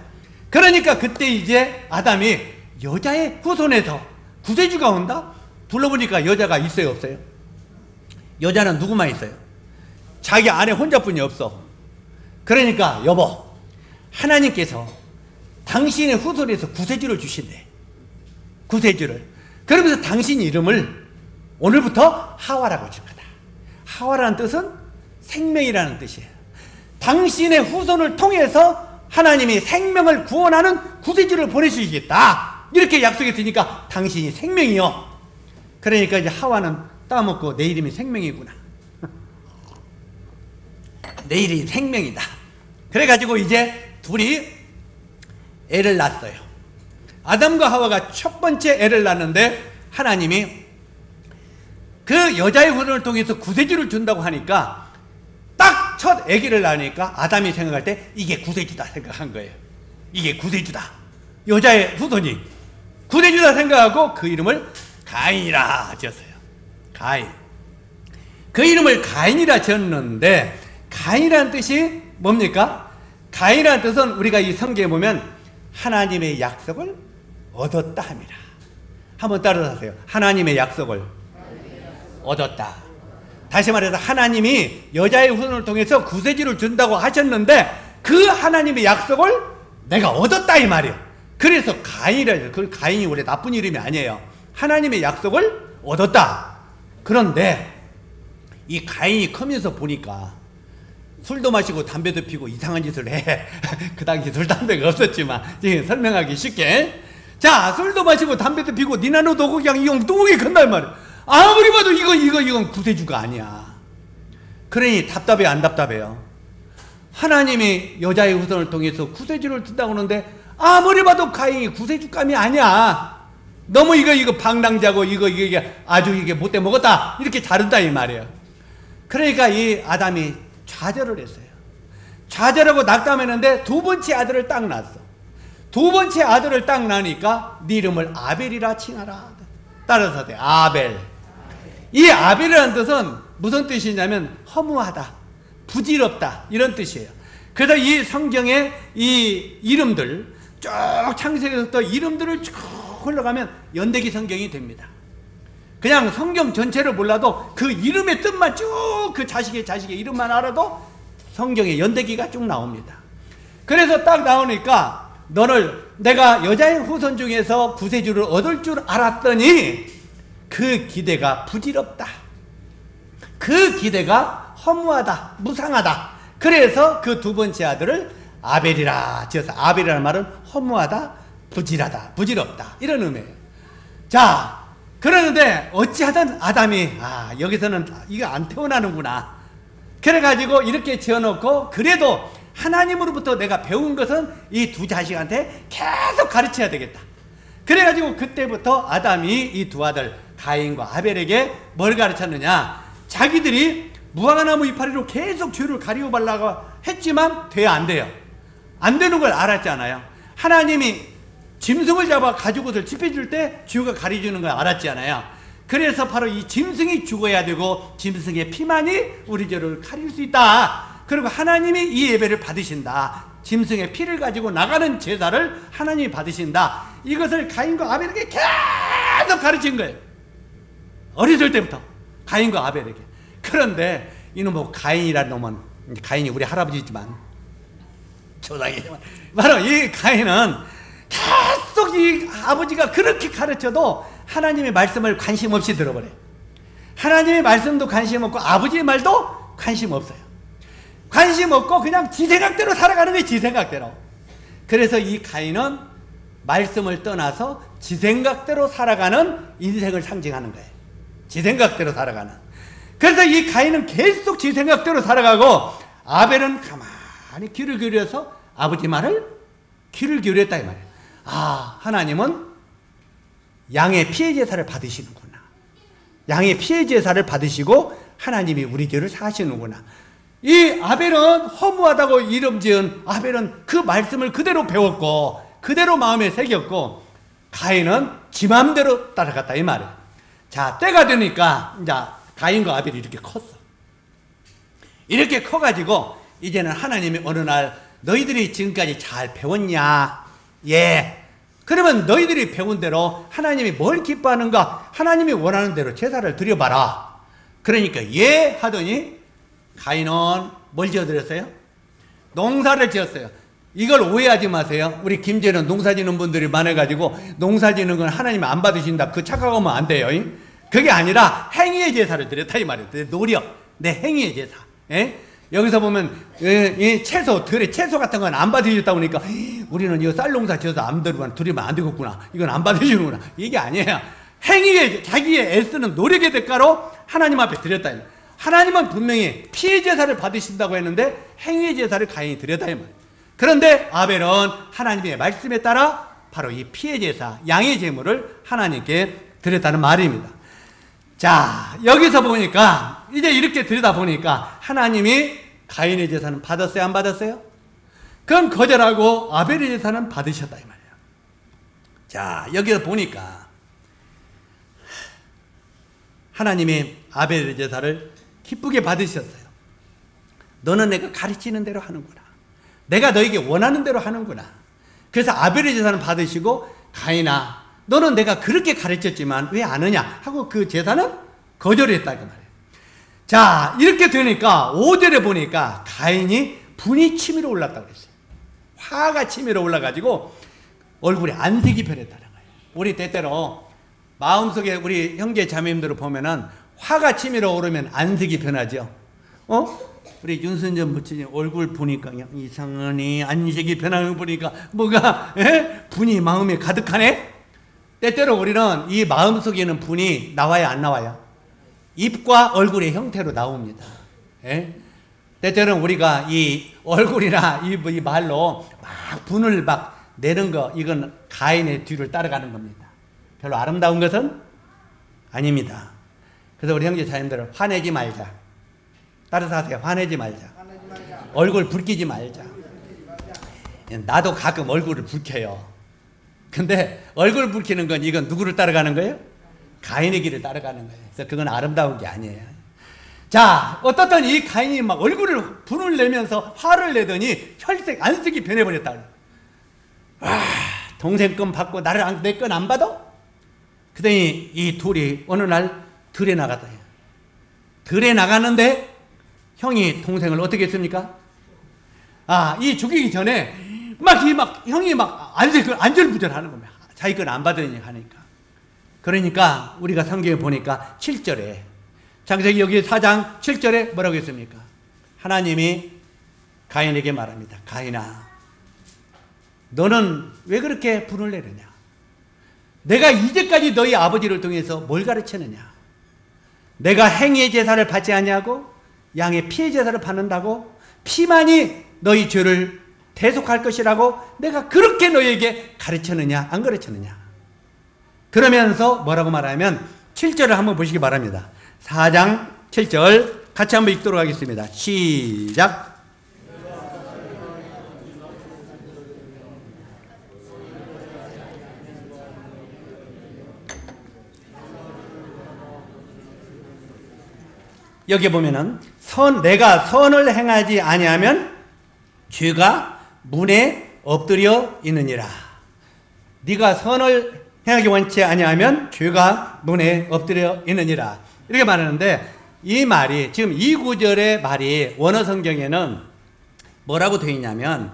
그러니까 그때 이제 아담이 여자의 후손에서 구세주가 온다? 불러보니까 여자가 있어요, 없어요? 여자는 누구만 있어요? 자기 아내 혼자뿐이 없어. 그러니까 여보, 하나님께서 당신의 후손에서 구세주를 주신대. 구세주를. 그러면서 당신 이름을 오늘부터 하와라고 줄 거다. 하와라는 뜻은 생명이라는 뜻이에요. 당신의 후손을 통해서 하나님이 생명을 구원하는 구세주를 보내주시겠다. 이렇게 약속했으니까 당신이 생명이요. 그러니까 이제 하와는 따먹고 내 이름이 생명이구나. 내 이름이 생명이다. 그래가지고 이제 둘이 애를 낳았어요. 아담과 하와가 첫 번째 애를 낳았는데 하나님이 그 여자의 후손을 통해서 구세주를 준다고 하니까 딱 첫 아기를 낳으니까 아담이 생각할 때 이게 구세주다 생각한 거예요. 이게 구세주다. 여자의 후손이 구세주다 생각하고 그 이름을 가인이라 지었어요. 가인. 그 이름을 가인이라 지었는데 가인이라는 뜻이 뭡니까? 가인이라는 뜻은 우리가 이 성경에 보면 하나님의 약속을 얻었다 합니다. 한번 따라서 하세요. 하나님의 약속을 얻었다. 다시 말해서 하나님이 여자의 후손을 통해서 구세주를 준다고 하셨는데 그 하나님의 약속을 내가 얻었다 이 말이에요. 그래서 가인이라요. 그 가인이 원래 나쁜 이름이 아니에요. 하나님의 약속을 얻었다. 그런데 이 가인이 크면서 보니까 술도 마시고 담배도 피고 이상한 짓을 해. 그 당시 술 담배가 없었지만 지금 설명하기 쉽게. 자, 술도 마시고 담배도 피고 니나노도 그냥 이건 뚜벅이 큰단 말이야. 아무리 봐도 이건 구세주가 아니야. 그러니 답답해 안 답답해요? 하나님이 여자의 후손을 통해서 구세주를 준다고 하는데 아무리 봐도 가인이 구세주감이 아니야. 너무 이거 방랑자고 이게 아주 이게 못돼 먹었다 이렇게 자른다 이 말이에요. 그러니까 이 아담이 좌절을 했어요. 좌절하고 낙담했는데 두 번째 아들을 딱 낳았어. 두 번째 아들을 딱 낳으니까 네 이름을 아벨이라 칭하라. 따라서 돼. 아벨. 이 아벨이라는 뜻은 무슨 뜻이냐면 허무하다, 부질없다 이런 뜻이에요. 그래서 이 성경의 이 이름들 쭉 창세기부터 이름들을 쭉 흘러가면 연대기 성경이 됩니다. 그냥 성경 전체를 몰라도 그 이름의 뜻만 쭉 그 자식의 이름만 알아도 성경의 연대기가 쭉 나옵니다. 그래서 딱 나오니까 내가 여자의 후손 중에서 구세주를 얻을 줄 알았더니 그 기대가 부질없다. 그 기대가 허무하다, 무상하다. 그래서 그 두 번째 아들을 아벨이라 지어서 아벨이라는 말은 허무하다, 부질하다, 부질없다 이런 의미예요. 자, 그러는데 어찌하든 아담이 여기서는 이거 안 태어나는구나. 그래가지고 이렇게 지어놓고 그래도 하나님으로부터 내가 배운 것은 이 두 자식한테 계속 가르쳐야 되겠다. 그래가지고 그때부터 아담이 이 두 아들 가인과 아벨에게 뭘 가르쳤느냐. 자기들이 무화과나무 이파리로 계속 쥐를 가리고 발라고 했지만 안 돼요. 안 되는 걸 알았잖아요. 하나님이 짐승을 잡아 가죽옷을 짚어줄 때 쥐가 가려주는 걸 알았잖아요. 그래서 바로 이 짐승이 죽어야 되고 짐승의 피만이 우리 죄를 가릴 수 있다. 그리고 하나님이 이 예배를 받으신다. 짐승의 피를 가지고 나가는 제사를 하나님이 받으신다. 이것을 가인과 아벨에게 계속 가르친 거예요. 어렸을 때부터 가인과 아벨에게. 그런데 이놈 뭐 가인이라는 놈은, 가인이 우리 할아버지지만 조상이지만 바로 이 가인은 계속 이 아버지가 그렇게 가르쳐도 하나님의 말씀을 관심 없이 들어버려요. 하나님의 말씀도 관심 없고 아버지의 말도 관심 없어요. 관심 없고 그냥 지 생각대로 살아가는 거예요. 지 생각대로. 그래서 이 가인은 말씀을 떠나서 지 생각대로 살아가는 인생을 상징하는 거예요. 지 생각대로 살아가는. 그래서 이 가인은 계속 지 생각대로 살아가고 아벨은 가만히 귀를 기울여서 아버지 말을 귀를 기울였다 이 말이에요. 하나님은 양의 피해 제사를 받으시는구나. 양의 피해 제사를 받으시고 하나님이 우리 죄를 사시는구나. 이 아벨은 허무하다고 이름 지은 아벨은 그 말씀을 그대로 배웠고 그대로 마음에 새겼고 가인은 지 마음대로 따라갔다 이 말이에요. 자, 때가 되니까 이제 가인과 아벨이 이렇게 컸어. 이렇게 커가지고 이제는 하나님이 어느 날 너희들이 지금까지 잘 배웠냐? 예. 그러면 너희들이 배운 대로 하나님이 뭘 기뻐하는가? 하나님이 원하는 대로 제사를 드려봐라. 그러니까 예 하더니 가인은 뭘 지어드렸어요? 농사를 지었어요. 이걸 오해하지 마세요. 우리 김제는 농사 지는 분들이 많아가지고 농사 지는 건 하나님이 안 받으신다. 그 착각하면 안 돼요. 그게 아니라 행위의 제사를 드렸다 이 말이에요. 내 노력, 내 행위의 제사. 예? 여기서 보면 이 채소, 들의 채소 같은 건 안 받으셨다 보니까 우리는 이거 쌀 농사 지어서 안 드리면 안 되겠구나. 이건 안 받으시는구나. 이게 아니에요. 행위의, 자기의 애쓰는 노력의 대가로 하나님 앞에 드렸다. 하나님은 분명히 피해 제사를 받으신다고 했는데 행위의 제사를 가인이 드렸다 이 말이에요. 그런데 아벨은 하나님의 말씀에 따라 바로 이 피해 제사, 양의 제물을 하나님께 드렸다는 말입니다. 자, 여기서 보니까 이제 이렇게 들여다 보니까 하나님이 가인의 제사는 받았어요? 안 받았어요? 그럼 거절하고 아벨의 제사는 받으셨다 이 말이에요. 자, 여기서 보니까 하나님이 아벨의 제사를 기쁘게 받으셨어요. 너는 내가 가르치는 대로 하는구나. 내가 너에게 원하는 대로 하는구나. 그래서 아벨의 제사는 받으시고 가인아 너는 내가 그렇게 가르쳤지만 왜 안 하냐 하고 그 제사는 거절했다 그 말이에요. 자, 이렇게 되니까 5절에 보니까 가인이 분이 치밀어 올랐다고 그랬어요. 화가 치밀어 올라가지고 얼굴에 안색이 변했다는 거예요. 우리 때때로 마음속에 우리 형제 자매님들을 보면은 화가 치밀어 오르면 안색이 변하죠. 우리 윤선전 부처님 얼굴 보니까 그냥 이상하니 안색이 변하는 거 보니까 뭐가 분이 마음에 가득하네. 때때로 우리는 이 마음속에는 분이 나와요 안 나와요? 입과 얼굴의 형태로 나옵니다. 때때로는 우리가 이 얼굴이나 이 말로 막 분을 막 내는 거 이건 가인의 뒤를 따라가는 겁니다. 별로 아름다운 것은 아닙니다. 그래서 우리 형제 자님들은 화내지 말자. 따라서 하세요. 화내지 말자. 얼굴 붉히지 말자. 나도 가끔 얼굴을 붉혀요. 근데 얼굴 붉히는 건 이건 누구를 따라가는 거예요? 가인의 길을 따라가는 거예요. 그래서 그건 아름다운 게 아니에요. 자, 어떻든 이 가인이 막 얼굴을 분을 내면서 화를 내더니 혈색, 안색이 변해버렸다. 와, 동생 건 받고 나를 내 건 안 받아? 그랬더니 이 둘이 어느 날 들에 나갔다. 들에 나갔는데 형이 동생을 어떻게 했습니까? 이 죽이기 전에 형이 안절부절하는 겁니다. 자기 건 안 받으니까 하니까. 그러니까 우리가 성경에 보니까 7절에 창세기 여기 4장 7절에 뭐라고 했습니까? 하나님이 가인에게 말합니다. 가인아, 너는 왜 그렇게 분을 내느냐? 내가 이제까지 너희 아버지를 통해서 뭘 가르쳤느냐? 내가 행위의 제사를 받지 아니하고 양의 피의 제사를 받는다고 피만이 너희 죄를 대속할 것이라고 내가 그렇게 너희에게 가르쳤느냐 안 가르쳤느냐? 그러면서 뭐라고 말하면 7절을 한번 보시기 바랍니다. 4장 7절 같이 한번 읽도록 하겠습니다. 시작. 여기 보면은 내가 선을 행하지 아니하면 죄가 문에 엎드려 있느니라. 네가 선을 행하기 원치 아니하면 죄가 문에 엎드려 있느니라. 이렇게 말하는데 이 말이 지금 이 구절의 말이 원어 성경에는 뭐라고 되어 있냐면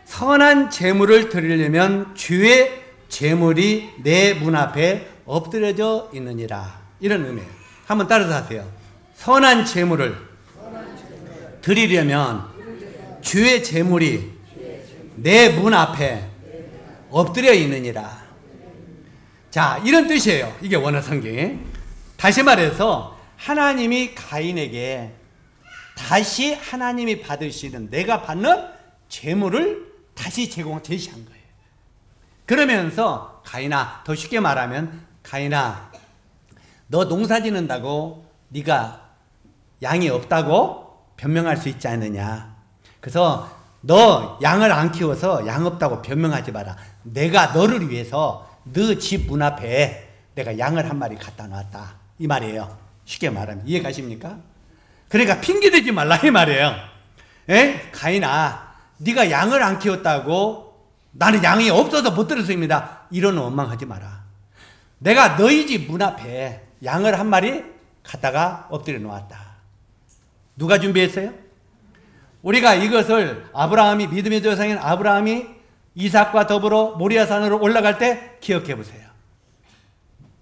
선한 제물을 드리려면 주의 제물이 내 문 앞에 엎드려져 있느니라. 이런 의미예요. 한번 따라서 하세요. 선한 제물을 드리려면 주의 제물이 내 문 앞에 엎드려 있느니라. 자, 이런 뜻이에요. 이게 원어 성경에. 다시 말해서 하나님이 가인에게 다시 하나님이 받으시는 내가 받는 제물을 다시 제시한 거예요. 그러면서 가인아, 더 쉽게 말하면 가인아, 너 농사 짓는다고 네가 양이 없다고 변명할 수 있지 않느냐. 그래서 너 양을 안 키워서 양 없다고 변명하지 마라. 내가 너를 위해서 너 집 문 앞에 내가 양을 한 마리 갖다 놨다. 이 말이에요. 쉽게 말하면. 이해 가십니까? 그러니까 핑계대지 말라 이 말이에요. 가인아, 네가 양을 안 키웠다고 나는 양이 없어서 못 들었습니다. 이런 원망하지 마라. 내가 너희 집 문 앞에 양을 한 마리 갖다가 엎드려 놓았다. 누가 준비했어요? 우리가 이것을 아브라함이 믿음의 조상인 아브라함이 이삭과 더불어 모리아산으로 올라갈 때 기억해 보세요.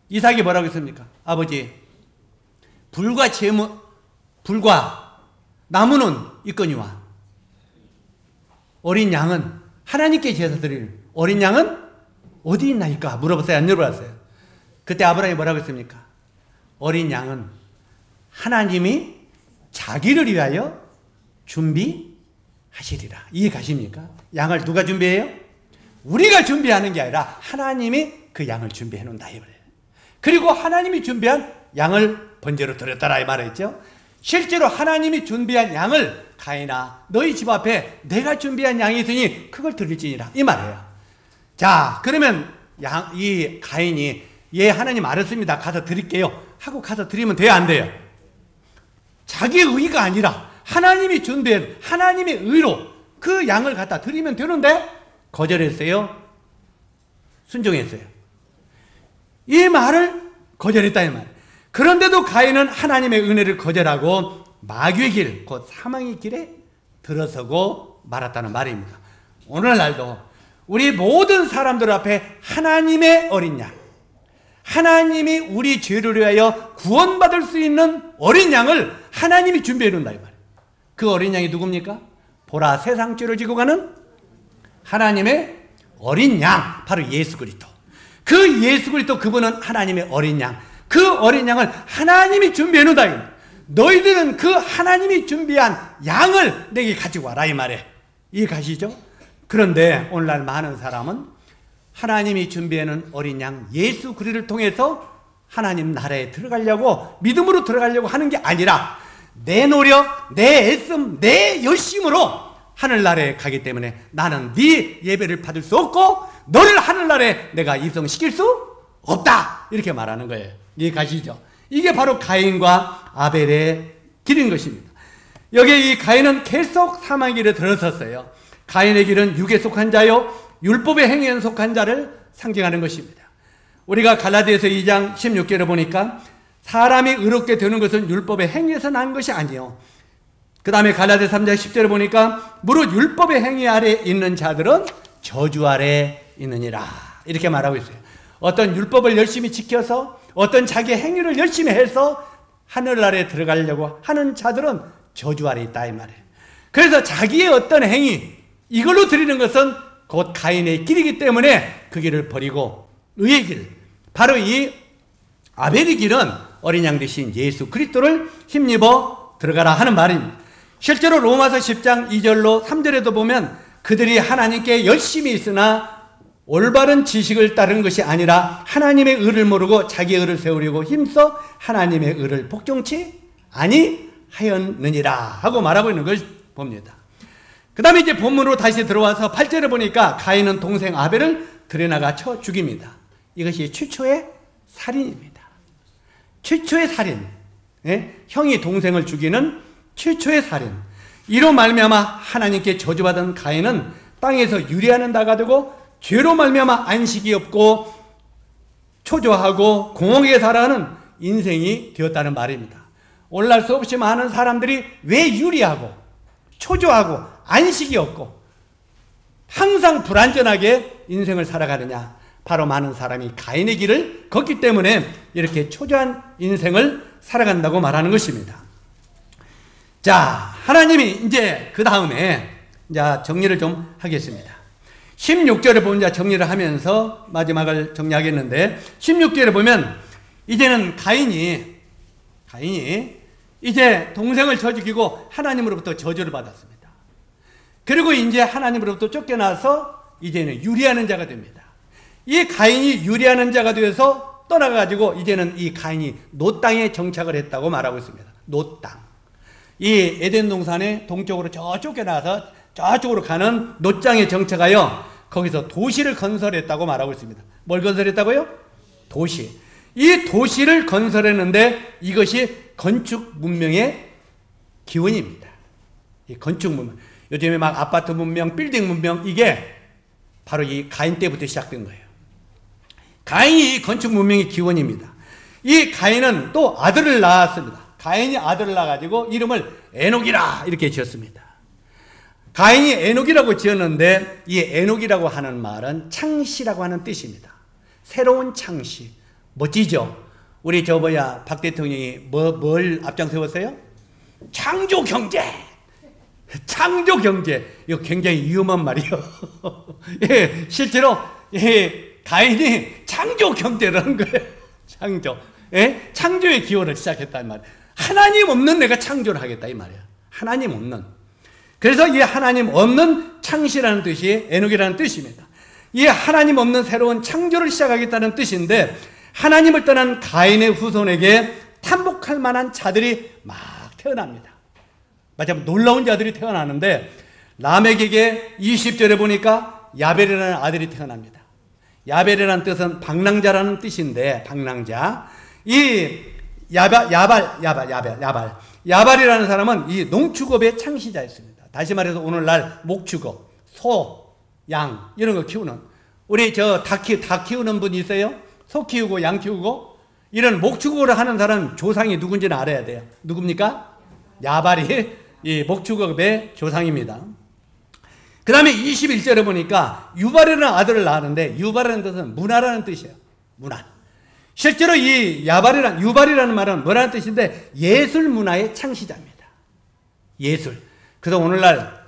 이삭이 뭐라고 했습니까? 아버지, 불과 나무는 있거니와 어린 양은 하나님께 제사 드릴 어린 양은 어디 있나이까 물어봤어요? 안 물어봤어요? 그때 아브라함이 뭐라고 했습니까? 어린 양은 하나님이 자기를 위하여 준비하시리라. 이해 가십니까? 양을 누가 준비해요? 우리가 준비하는 게 아니라 하나님이 그 양을 준비해 놓는다. 그리고 하나님이 준비한 양을 번제로 드렸다라 이 말했죠. 실제로 하나님이 준비한 양을 가인아, 너희 집 앞에 내가 준비한 양이 있으니 그걸 드릴지니라 이 말이에요. 자, 그러면 이 가인이 예, 하나님 알았습니다. 가서 드릴게요 하고 가서 드리면 돼요, 안 돼요? 자기의 의가 아니라 하나님이 준비한 하나님의 의로 그 양을 갖다 드리면 되는데 거절했어요? 순종했어요? 이 말을 거절했다 이 말. 그런데도 가인은 하나님의 은혜를 거절하고 마귀의 길, 곧 사망의 길에 들어서고 말았다는 말입니다. 오늘날도 우리 모든 사람들 앞에 하나님의 어린 양, 하나님이 우리 죄를 위하여 구원받을 수 있는 어린 양을 하나님이 준비해 놓는다 이 말이에요. 그 어린 양이 누굽니까? 보라, 세상 죄를 지고 가는 하나님의 어린 양, 바로 예수 그리스도. 그 예수 그리스도, 그분은 하나님의 어린 양. 그 어린 양을 하나님이 준비해 놓는다 이 말이에요. 너희들은 그 하나님이 준비한 양을 내게 가지고 와라 이 말에 이해가시죠? 그런데 오늘날 많은 사람은 하나님이 준비하는 어린 양 예수 그리스도를 통해서 하나님 나라에 들어가려고, 믿음으로 들어가려고 하는 게 아니라 내 노력, 내 애씀, 내 열심으로 하늘나라에 가기 때문에 나는 네 예배를 받을 수 없고 너를 하늘나라에 내가 입성시킬 수 없다, 이렇게 말하는 거예요. 이해가시죠? 이게 바로 가인과 아벨의 길인 것입니다. 여기에 이 가인은 계속 사망의 길에 들어섰어요. 가인의 길은 육에 속한 자요 율법의 행위에 속한 자를 상징하는 것입니다. 우리가 갈라디아서 2장 16절에 보니까 사람이 의롭게 되는 것은 율법의 행위에서 난 것이 아니요, 그 다음에 갈라디아 3장 10절에 보니까 무릇 율법의 행위 아래 있는 자들은 저주 아래 있느니라, 이렇게 말하고 있어요. 어떤 율법을 열심히 지켜서 어떤 자기의 행위를 열심히 해서 하늘나라에 들어가려고 하는 자들은 저주 아래 있다 이 말이에요. 그래서 자기의 어떤 행위, 이걸로 드리는 것은 곧 가인의 길이기 때문에 그 길을 버리고 의의 길, 바로 이 아벨의 길은 어린 양 대신 예수 그리스도를 힘입어 들어가라 하는 말입니다. 실제로 로마서 10장 2절로 3절에도 보면 그들이 하나님께 열심히 있으나 올바른 지식을 따르는 것이 아니라 하나님의 의를 모르고 자기의 의를 세우려고 힘써 하나님의 의를 복종치 아니하였느니라 하고 말하고 있는 것을 봅니다. 그 다음에 이제 본문으로 다시 들어와서 8절에 보니까 가인은 동생 아벨을 들여나가 쳐 죽입니다. 이것이 최초의 살인입니다. 최초의 살인. 예? 형이 동생을 죽이는 최초의 살인. 이로 말미암아 하나님께 저주받은 가인은 땅에서 유리하는 자가 되고 죄로 말미암아 안식이 없고 초조하고 공허하게 살아가는 인생이 되었다는 말입니다. 오늘날 수없이 많은 사람들이 왜 유리하고 초조하고 안식이 없고 항상 불안전하게 인생을 살아가느냐? 바로 많은 사람이 가인의 길을 걷기 때문에 이렇게 초조한 인생을 살아간다고 말하는 것입니다. 자, 하나님이 이제 그 다음에 이제 정리를 좀 하겠습니다. 16절에 보면 이제 정리를 하면서 마지막을 정리하겠는데, 16절에 보면 이제는 가인이 이제 동생을 저죽이고 하나님으로부터 저주를 받았습니다. 그리고 이제 하나님으로부터 쫓겨나서 이제는 유리하는 자가 됩니다. 이 가인이 유리하는 자가 되어서 떠나가지고 이제는 이 가인이 놋 땅에 정착을 했다고 말하고 있습니다. 놋 땅. 이 에덴 동산의 동쪽으로 쫓겨나서 저쪽으로 가는 놋장에 정착하여 거기서 도시를 건설했다고 말하고 있습니다. 뭘 건설했다고요? 도시. 이 도시를 건설했는데 이것이 건축 문명의 기원입니다. 이 건축 문명. 요즘에 막 아파트 문명, 빌딩 문명, 이게 바로 이 가인 때부터 시작된 거예요. 가인이 건축 문명의 기원입니다. 이 가인은 또 아들을 낳았습니다. 가인이 아들을 낳아가지고 이름을 에녹이라 이렇게 지었습니다. 가인이 에녹이라고 지었는데 이 에녹이라고 하는 말은 창시라고 하는 뜻입니다. 새로운 창시. 멋지죠? 우리 박 대통령이 뭘 앞장 세웠어요? 창조 경제. 창조 경제. 이거 굉장히 위험한 말이에요. 예, 실제로 가인이 창조 경제라는 거예요. 창조. 예? 창조의 기원을 시작했단 말이에요. 하나님 없는 내가 창조를 하겠다 이 말이에요. 하나님 없는. 그래서 이 하나님 없는 창시라는 뜻이 에녹이라는 뜻입니다. 이 하나님 없는 새로운 창조를 시작하겠다는 뜻인데, 하나님을 떠난 가인의 후손에게 탐복할 만한 자들이 막 태어납니다. 마침 놀라운 자들이 태어나는데, 라멕에게 20절에 보니까 야벨이라는 아들이 태어납니다. 야벨이라는 뜻은 방랑자라는 뜻인데, 방랑자. 이 야발이라는 사람은 이 농축업의 창시자였습니다. 다시 말해서 오늘날 목축업, 소, 양 이런 거 키우는, 우리 저 다 키우는 분 있어요? 소 키우고 양 키우고 이런 목축업을 하는 사람 조상이 누군지는 알아야 돼요. 누굽니까? 야발이 이 목축업의 조상입니다. 그 다음에 21절에 보니까 유발이라는 아들을 낳았는데, 유발이라는 뜻은 문화라는 뜻이에요. 문화. 실제로 이 유발이라는 말은 뭐라는 뜻인데, 예술 문화의 창시자입니다. 예술. 그래서 오늘날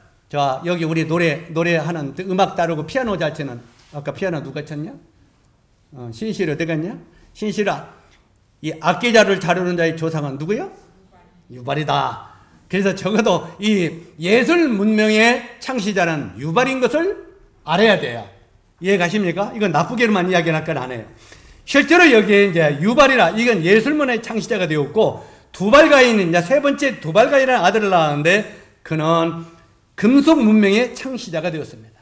여기 우리 노래하는 음악 다루고 피아노 잘 치는, 아까 피아노 누가 쳤냐? 신실이 어디 갔냐? 신실아, 이 악기자를 다루는 자의 조상은 누구요? 유발이다. 그래서 적어도 이 예술 문명의 창시자는 유발인 것을 알아야 돼요. 이해 가십니까? 이건 나쁘게만 이야기할 건 아니에요. 실제로 여기에 이제 유발이라, 이건 예술 문화의 창시자가 되었고, 두발가인은 이제 세 번째 두발가인이라는 아들을 낳았는데, 그는 금속 문명의 창시자가 되었습니다.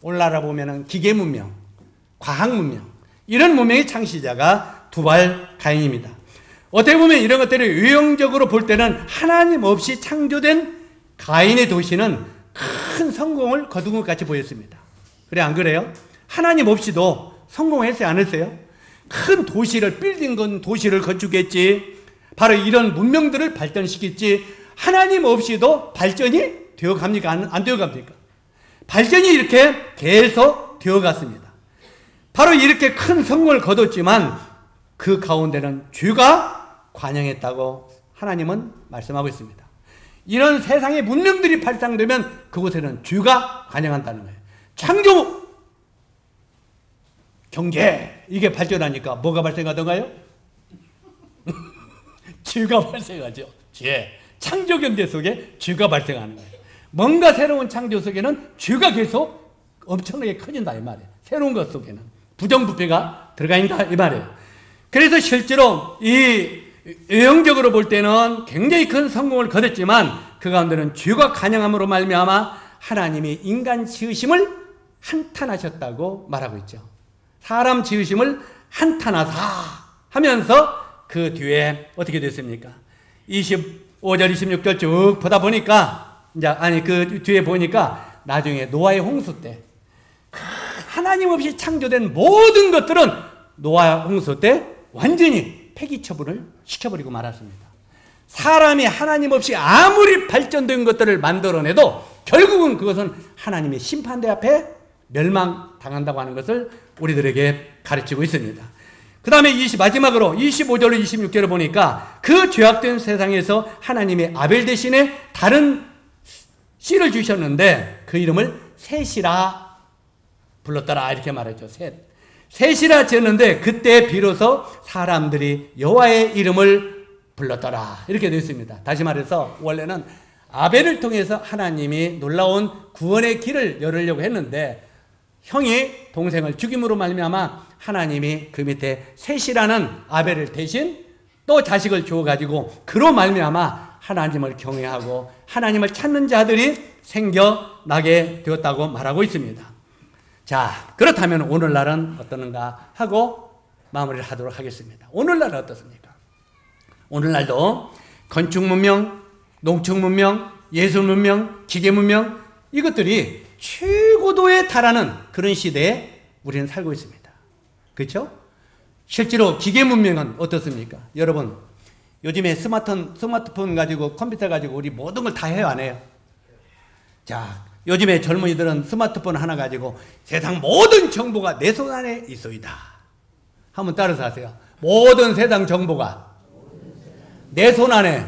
오늘날아 보면은 기계 문명, 과학 문명, 이런 문명의 창시자가 두발가인입니다. 어떻게 보면 이런 것들을 유형적으로 볼 때는 하나님 없이 창조된 가인의 도시는 큰 성공을 거둔 것 같이 보였습니다. 그래, 안 그래요? 하나님 없이도 성공했어요, 안 했어요? 큰 도시를, 빌딩 도시를 건축했지. 바로 이런 문명들을 발전시켰지. 하나님 없이도 발전이 되어갑니까? 안 되어갑니까? 발전이 이렇게 계속 되어갔습니다. 바로 이렇게 큰 성공을 거뒀지만 그 가운데는 죄가 관영했다고 하나님은 말씀하고 있습니다. 이런 세상의 문명들이 발상되면 그곳에는 죄가 관영한다는 거예요. 창조, 경제, 이게 발전하니까 뭐가 발생하던가요? 죄가 발생하죠. 죄. 창조 경제 속에 죄가 발생하는 거예요. 뭔가 새로운 창조 속에는 죄가 계속 엄청나게 커진다 이 말이에요. 새로운 것 속에는 부정부패가 들어가 있다 이 말이에요. 그래서 실제로 이 외형적으로 볼 때는 굉장히 큰 성공을 거뒀지만 그 가운데는 죄가 관영함으로 말미암아 하나님이 인간 지으심을 한탄하셨다고 말하고 있죠. 사람 지으심을 한탄하사 하면서 그 뒤에 어떻게 됐습니까? 25절 26절 쭉 보다 보니까 그 뒤에 보니까 나중에 노아의 홍수 때 하나님 없이 창조된 모든 것들은 노아 홍수 때 완전히 폐기 처분을 시켜버리고 말았습니다. 사람이 하나님 없이 아무리 발전된 것들을 만들어내도 결국은 그것은 하나님의 심판대 앞에 멸망당한다고 하는 것을 우리들에게 가르치고 있습니다. 그 다음에 마지막으로 25절로 26절을 보니까 그 죄악된 세상에서 하나님의 아벨 대신에 다른 씨를 주셨는데 그 이름을 셋이라 불렀더라 이렇게 말했죠. 셋이라 지었는데 그때 비로소 사람들이 여호와의 이름을 불렀더라 이렇게 되어 있습니다. 다시 말해서 원래는 아벨을 통해서 하나님이 놀라운 구원의 길을 열으려고 했는데 형이 동생을 죽임으로 말미암아 하나님이 그 밑에 셋이라는 아벨을 대신 또 자식을 주어가지고 그로 말미암아 하나님을 경외하고 하나님을 찾는 자들이 생겨나게 되었다고 말하고 있습니다. 자, 그렇다면 오늘날은 어떠는가 하고 마무리를 하도록 하겠습니다. 오늘날은 어떻습니까? 오늘날도 건축 문명, 농축 문명, 예술 문명, 기계 문명 이것들이 최고도에 달하는 그런 시대에 우리는 살고 있습니다. 그렇죠? 실제로 기계 문명은 어떻습니까? 여러분 요즘에 스마트폰 가지고 컴퓨터 가지고 우리 모든 걸 다 해요, 안 해요? 자, 요즘에 젊은이들은 스마트폰 하나 가지고 세상 모든 정보가 내 손 안에 있어이다. 한번 따라서 하세요. 모든 세상 정보가 내 손 안에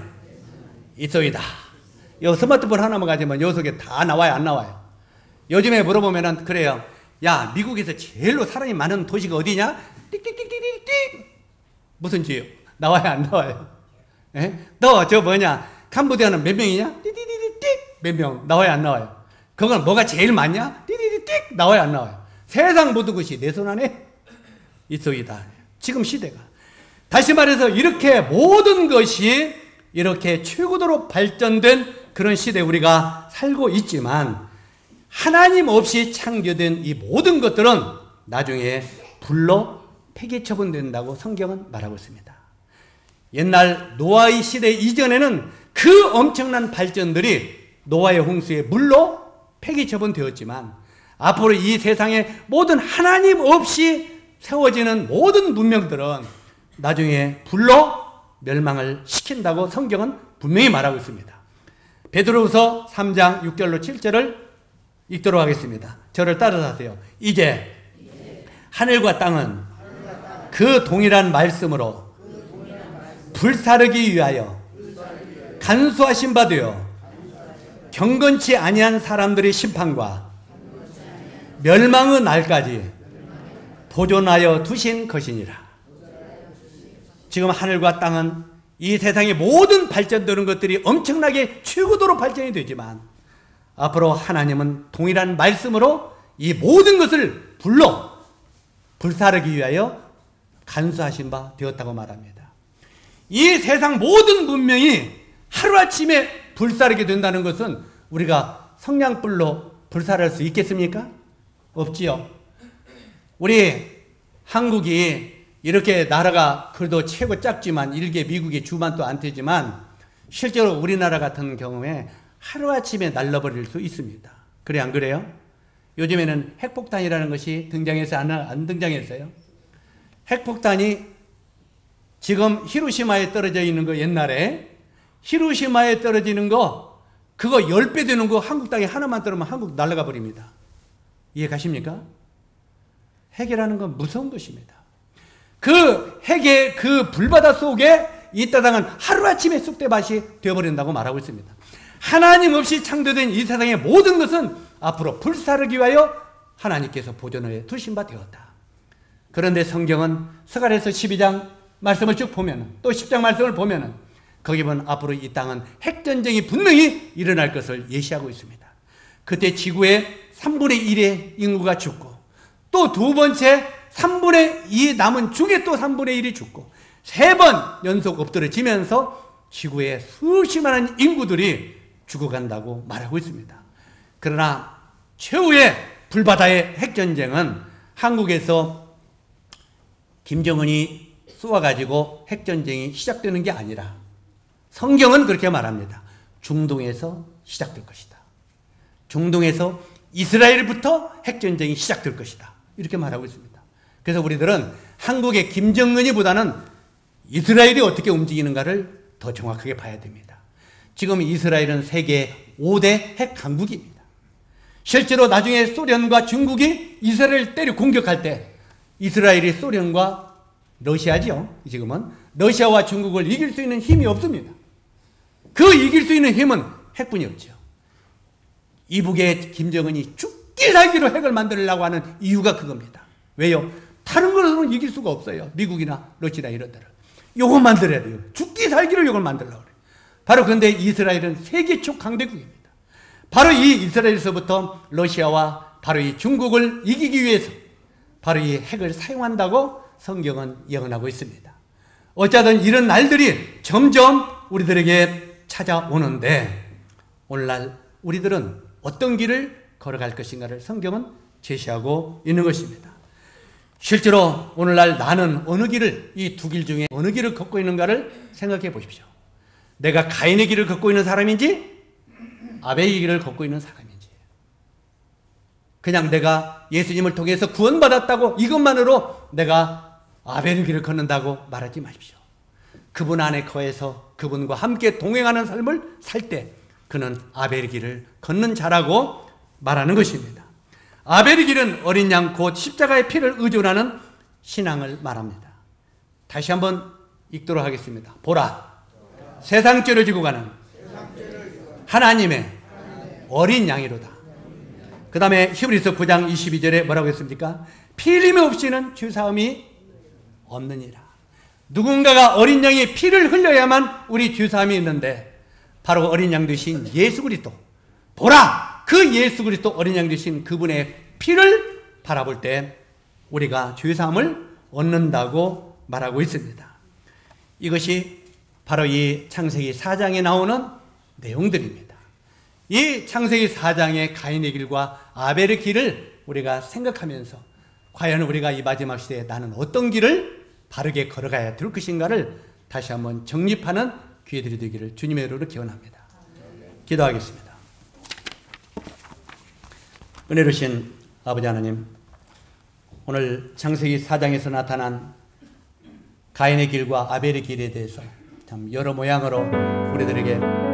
있어이다. 요 스마트폰 하나만 가지면 요 속에 다 나와요, 안 나와요? 요즘에 물어보면은 그래요. 야, 미국에서 제일로 사람이 많은 도시가 어디냐? 띡띡띡띡띡. 무슨 지요? 나와요, 안 나와요? 에? 너 저 뭐냐? 캄보디아는 몇 명이냐? 띠띠띠띠 몇 명? 나와요, 안 나와요? 그건 뭐가 제일 많냐? 띠띠띠 나와요, 안 나와요? 세상 모든 것이 내 손 안에 있어이다. 지금 시대가. 다시 말해서 이렇게 모든 것이 이렇게 최고도로 발전된 그런 시대에 우리가 살고 있지만 하나님 없이 창조된 이 모든 것들은 나중에 불로 폐기 처분된다고 성경은 말하고 있습니다. 옛날 노아의 시대 이전에는 그 엄청난 발전들이 노아의 홍수에 물로 폐기 처분되었지만 앞으로 이 세상에 모든 하나님 없이 세워지는 모든 문명들은 나중에 불로 멸망을 시킨다고 성경은 분명히 말하고 있습니다. 베드로후서 3장 6절로 7절을 읽도록 하겠습니다. 저를 따라서 하세요. 이제 하늘과 땅은 그 동일한 말씀으로 불사르기 위하여 간수하신 바 되어 경건치 아니한 사람들의 심판과 멸망의 날까지 보존하여 두신 것이니라. 지금 하늘과 땅은 이 세상의 모든 발전되는 것들이 엄청나게 최고도로 발전이 되지만 앞으로 하나님은 동일한 말씀으로 이 모든 것을 불로 불사르기 위하여 간수하신 바 되었다고 말합니다. 이 세상 모든 문명이 하루아침에 불사르게 된다는 것은 우리가 성냥불로 불사를 수 있겠습니까? 없지요. 우리 한국이 이렇게 나라가 그래도 최고 작지만 일개 미국의 주만 또 안 되지만 실제로 우리나라 같은 경우에 하루아침에 날려버릴 수 있습니다. 그래 안 그래요? 요즘에는 핵폭탄이라는 것이 등장해서 안 등장했어요? 핵폭탄이 지금 히로시마에 떨어져 있는 거 옛날에 히로시마에 떨어지는 거 그거 10배 되는 거 한국 땅에 하나만 떨어지면 한국 날아가 버립니다. 이해 가십니까? 핵이라는 건 무서운 것입니다. 그 핵의 그 불바다 속에 이 땅은 하루아침에 쑥대밭이 되어버린다고 말하고 있습니다. 하나님 없이 창조된 이 세상의 모든 것은 앞으로 불사르기 위하여 하나님께서 보존해 두신 바 되었다. 그런데 성경은 스가랴서 12장 말씀을 쭉 보면 또 10장 말씀을 보면 거기 보면 앞으로 이 땅은 핵전쟁이 분명히 일어날 것을 예시하고 있습니다. 그때 지구의 3분의 1의 인구가 죽고 또 두 번째 3분의 2 남은 중에 또 3분의 1이 죽고 3번 연속 엎드러지면서 지구의 수십 만한 인구들이 죽어간다고 말하고 있습니다. 그러나 최후의 불바다의 핵전쟁은 한국에서 김정은이 쏘아가지고 핵전쟁이 시작되는 게 아니라 성경은 그렇게 말합니다. 중동에서 시작될 것이다. 중동에서 이스라엘부터 핵전쟁이 시작될 것이다. 이렇게 말하고 있습니다. 그래서 우리들은 한국의 김정은이보다는 이스라엘이 어떻게 움직이는가를 더 정확하게 봐야 됩니다. 지금 이스라엘은 세계 5대 핵 강국입니다. 실제로 나중에 소련과 중국이 이스라엘을 때려 공격할 때 이스라엘이 소련과 러시아지요. 지금은 러시아와 중국을 이길 수 있는 힘이 없습니다. 그 이길 수 있는 힘은 핵뿐이었죠. 이북의 김정은이 죽기 살기로 핵을 만들려고 하는 이유가 그겁니다. 왜요? 다른 것으로는 이길 수가 없어요. 미국이나 러시아나 이런 데를. 요거 만들어야 돼요. 죽기 살기로 이걸 만들려고 그래요. 바로 그런데 이스라엘은 세계 초강대국입니다. 바로 이 이스라엘에서부터 러시아와 바로 이 중국을 이기기 위해서 바로 이 핵을 사용한다고 성경은 예언하고 있습니다. 어쩌든 이런 날들이 점점 우리들에게 찾아오는데 오늘날 우리들은 어떤 길을 걸어갈 것인가를 성경은 제시하고 있는 것입니다. 실제로 오늘날 나는 어느 길을 이 두 길 중에 어느 길을 걷고 있는가를 생각해 보십시오. 내가 가인의 길을 걷고 있는 사람인지 아벨의 길을 걷고 있는 사람인지 그냥 내가 예수님을 통해서 구원받았다고 이것만으로 내가 아벨의 길을 걷는다고 말하지 마십시오. 그분 안에 거해서 그분과 함께 동행하는 삶을 살 때 그는 아벨의 길을 걷는 자라고 말하는 것입니다. 아벨의 길은 어린 양 곧 십자가의 피를 의존하는 신앙을 말합니다. 다시 한번 읽도록 하겠습니다. 보라, 세상 죄를 지고 가는 하나님의 어린 양이로다. 그 다음에 히브리서 9장 22절에 뭐라고 했습니까? 피 흘림 없이는 죄사함이 없느니라. 누군가가 어린 양의 피를 흘려야만 우리 죄사함이 있는데 바로 어린 양 되신 예수 그리스도, 보라! 그 예수 그리스도 어린 양 되신 그분의 피를 바라볼 때 우리가 죄사함을 얻는다고 말하고 있습니다. 이것이 바로 이 창세기 4장에 나오는 내용들입니다. 이 창세기 4장의 가인의 길과 아벨의 길을 우리가 생각하면서 과연 우리가 이 마지막 시대에 나는 어떤 길을 바르게 걸어가야 될 것인가를 다시 한번 정립하는 기회들이 되기를 주님의 이름으로 기원합니다. 기도하겠습니다. 은혜로우신 아버지 하나님, 오늘 창세기 4장에서 나타난 가인의 길과 아벨의 길에 대해서 참 여러 모양으로 우리들에게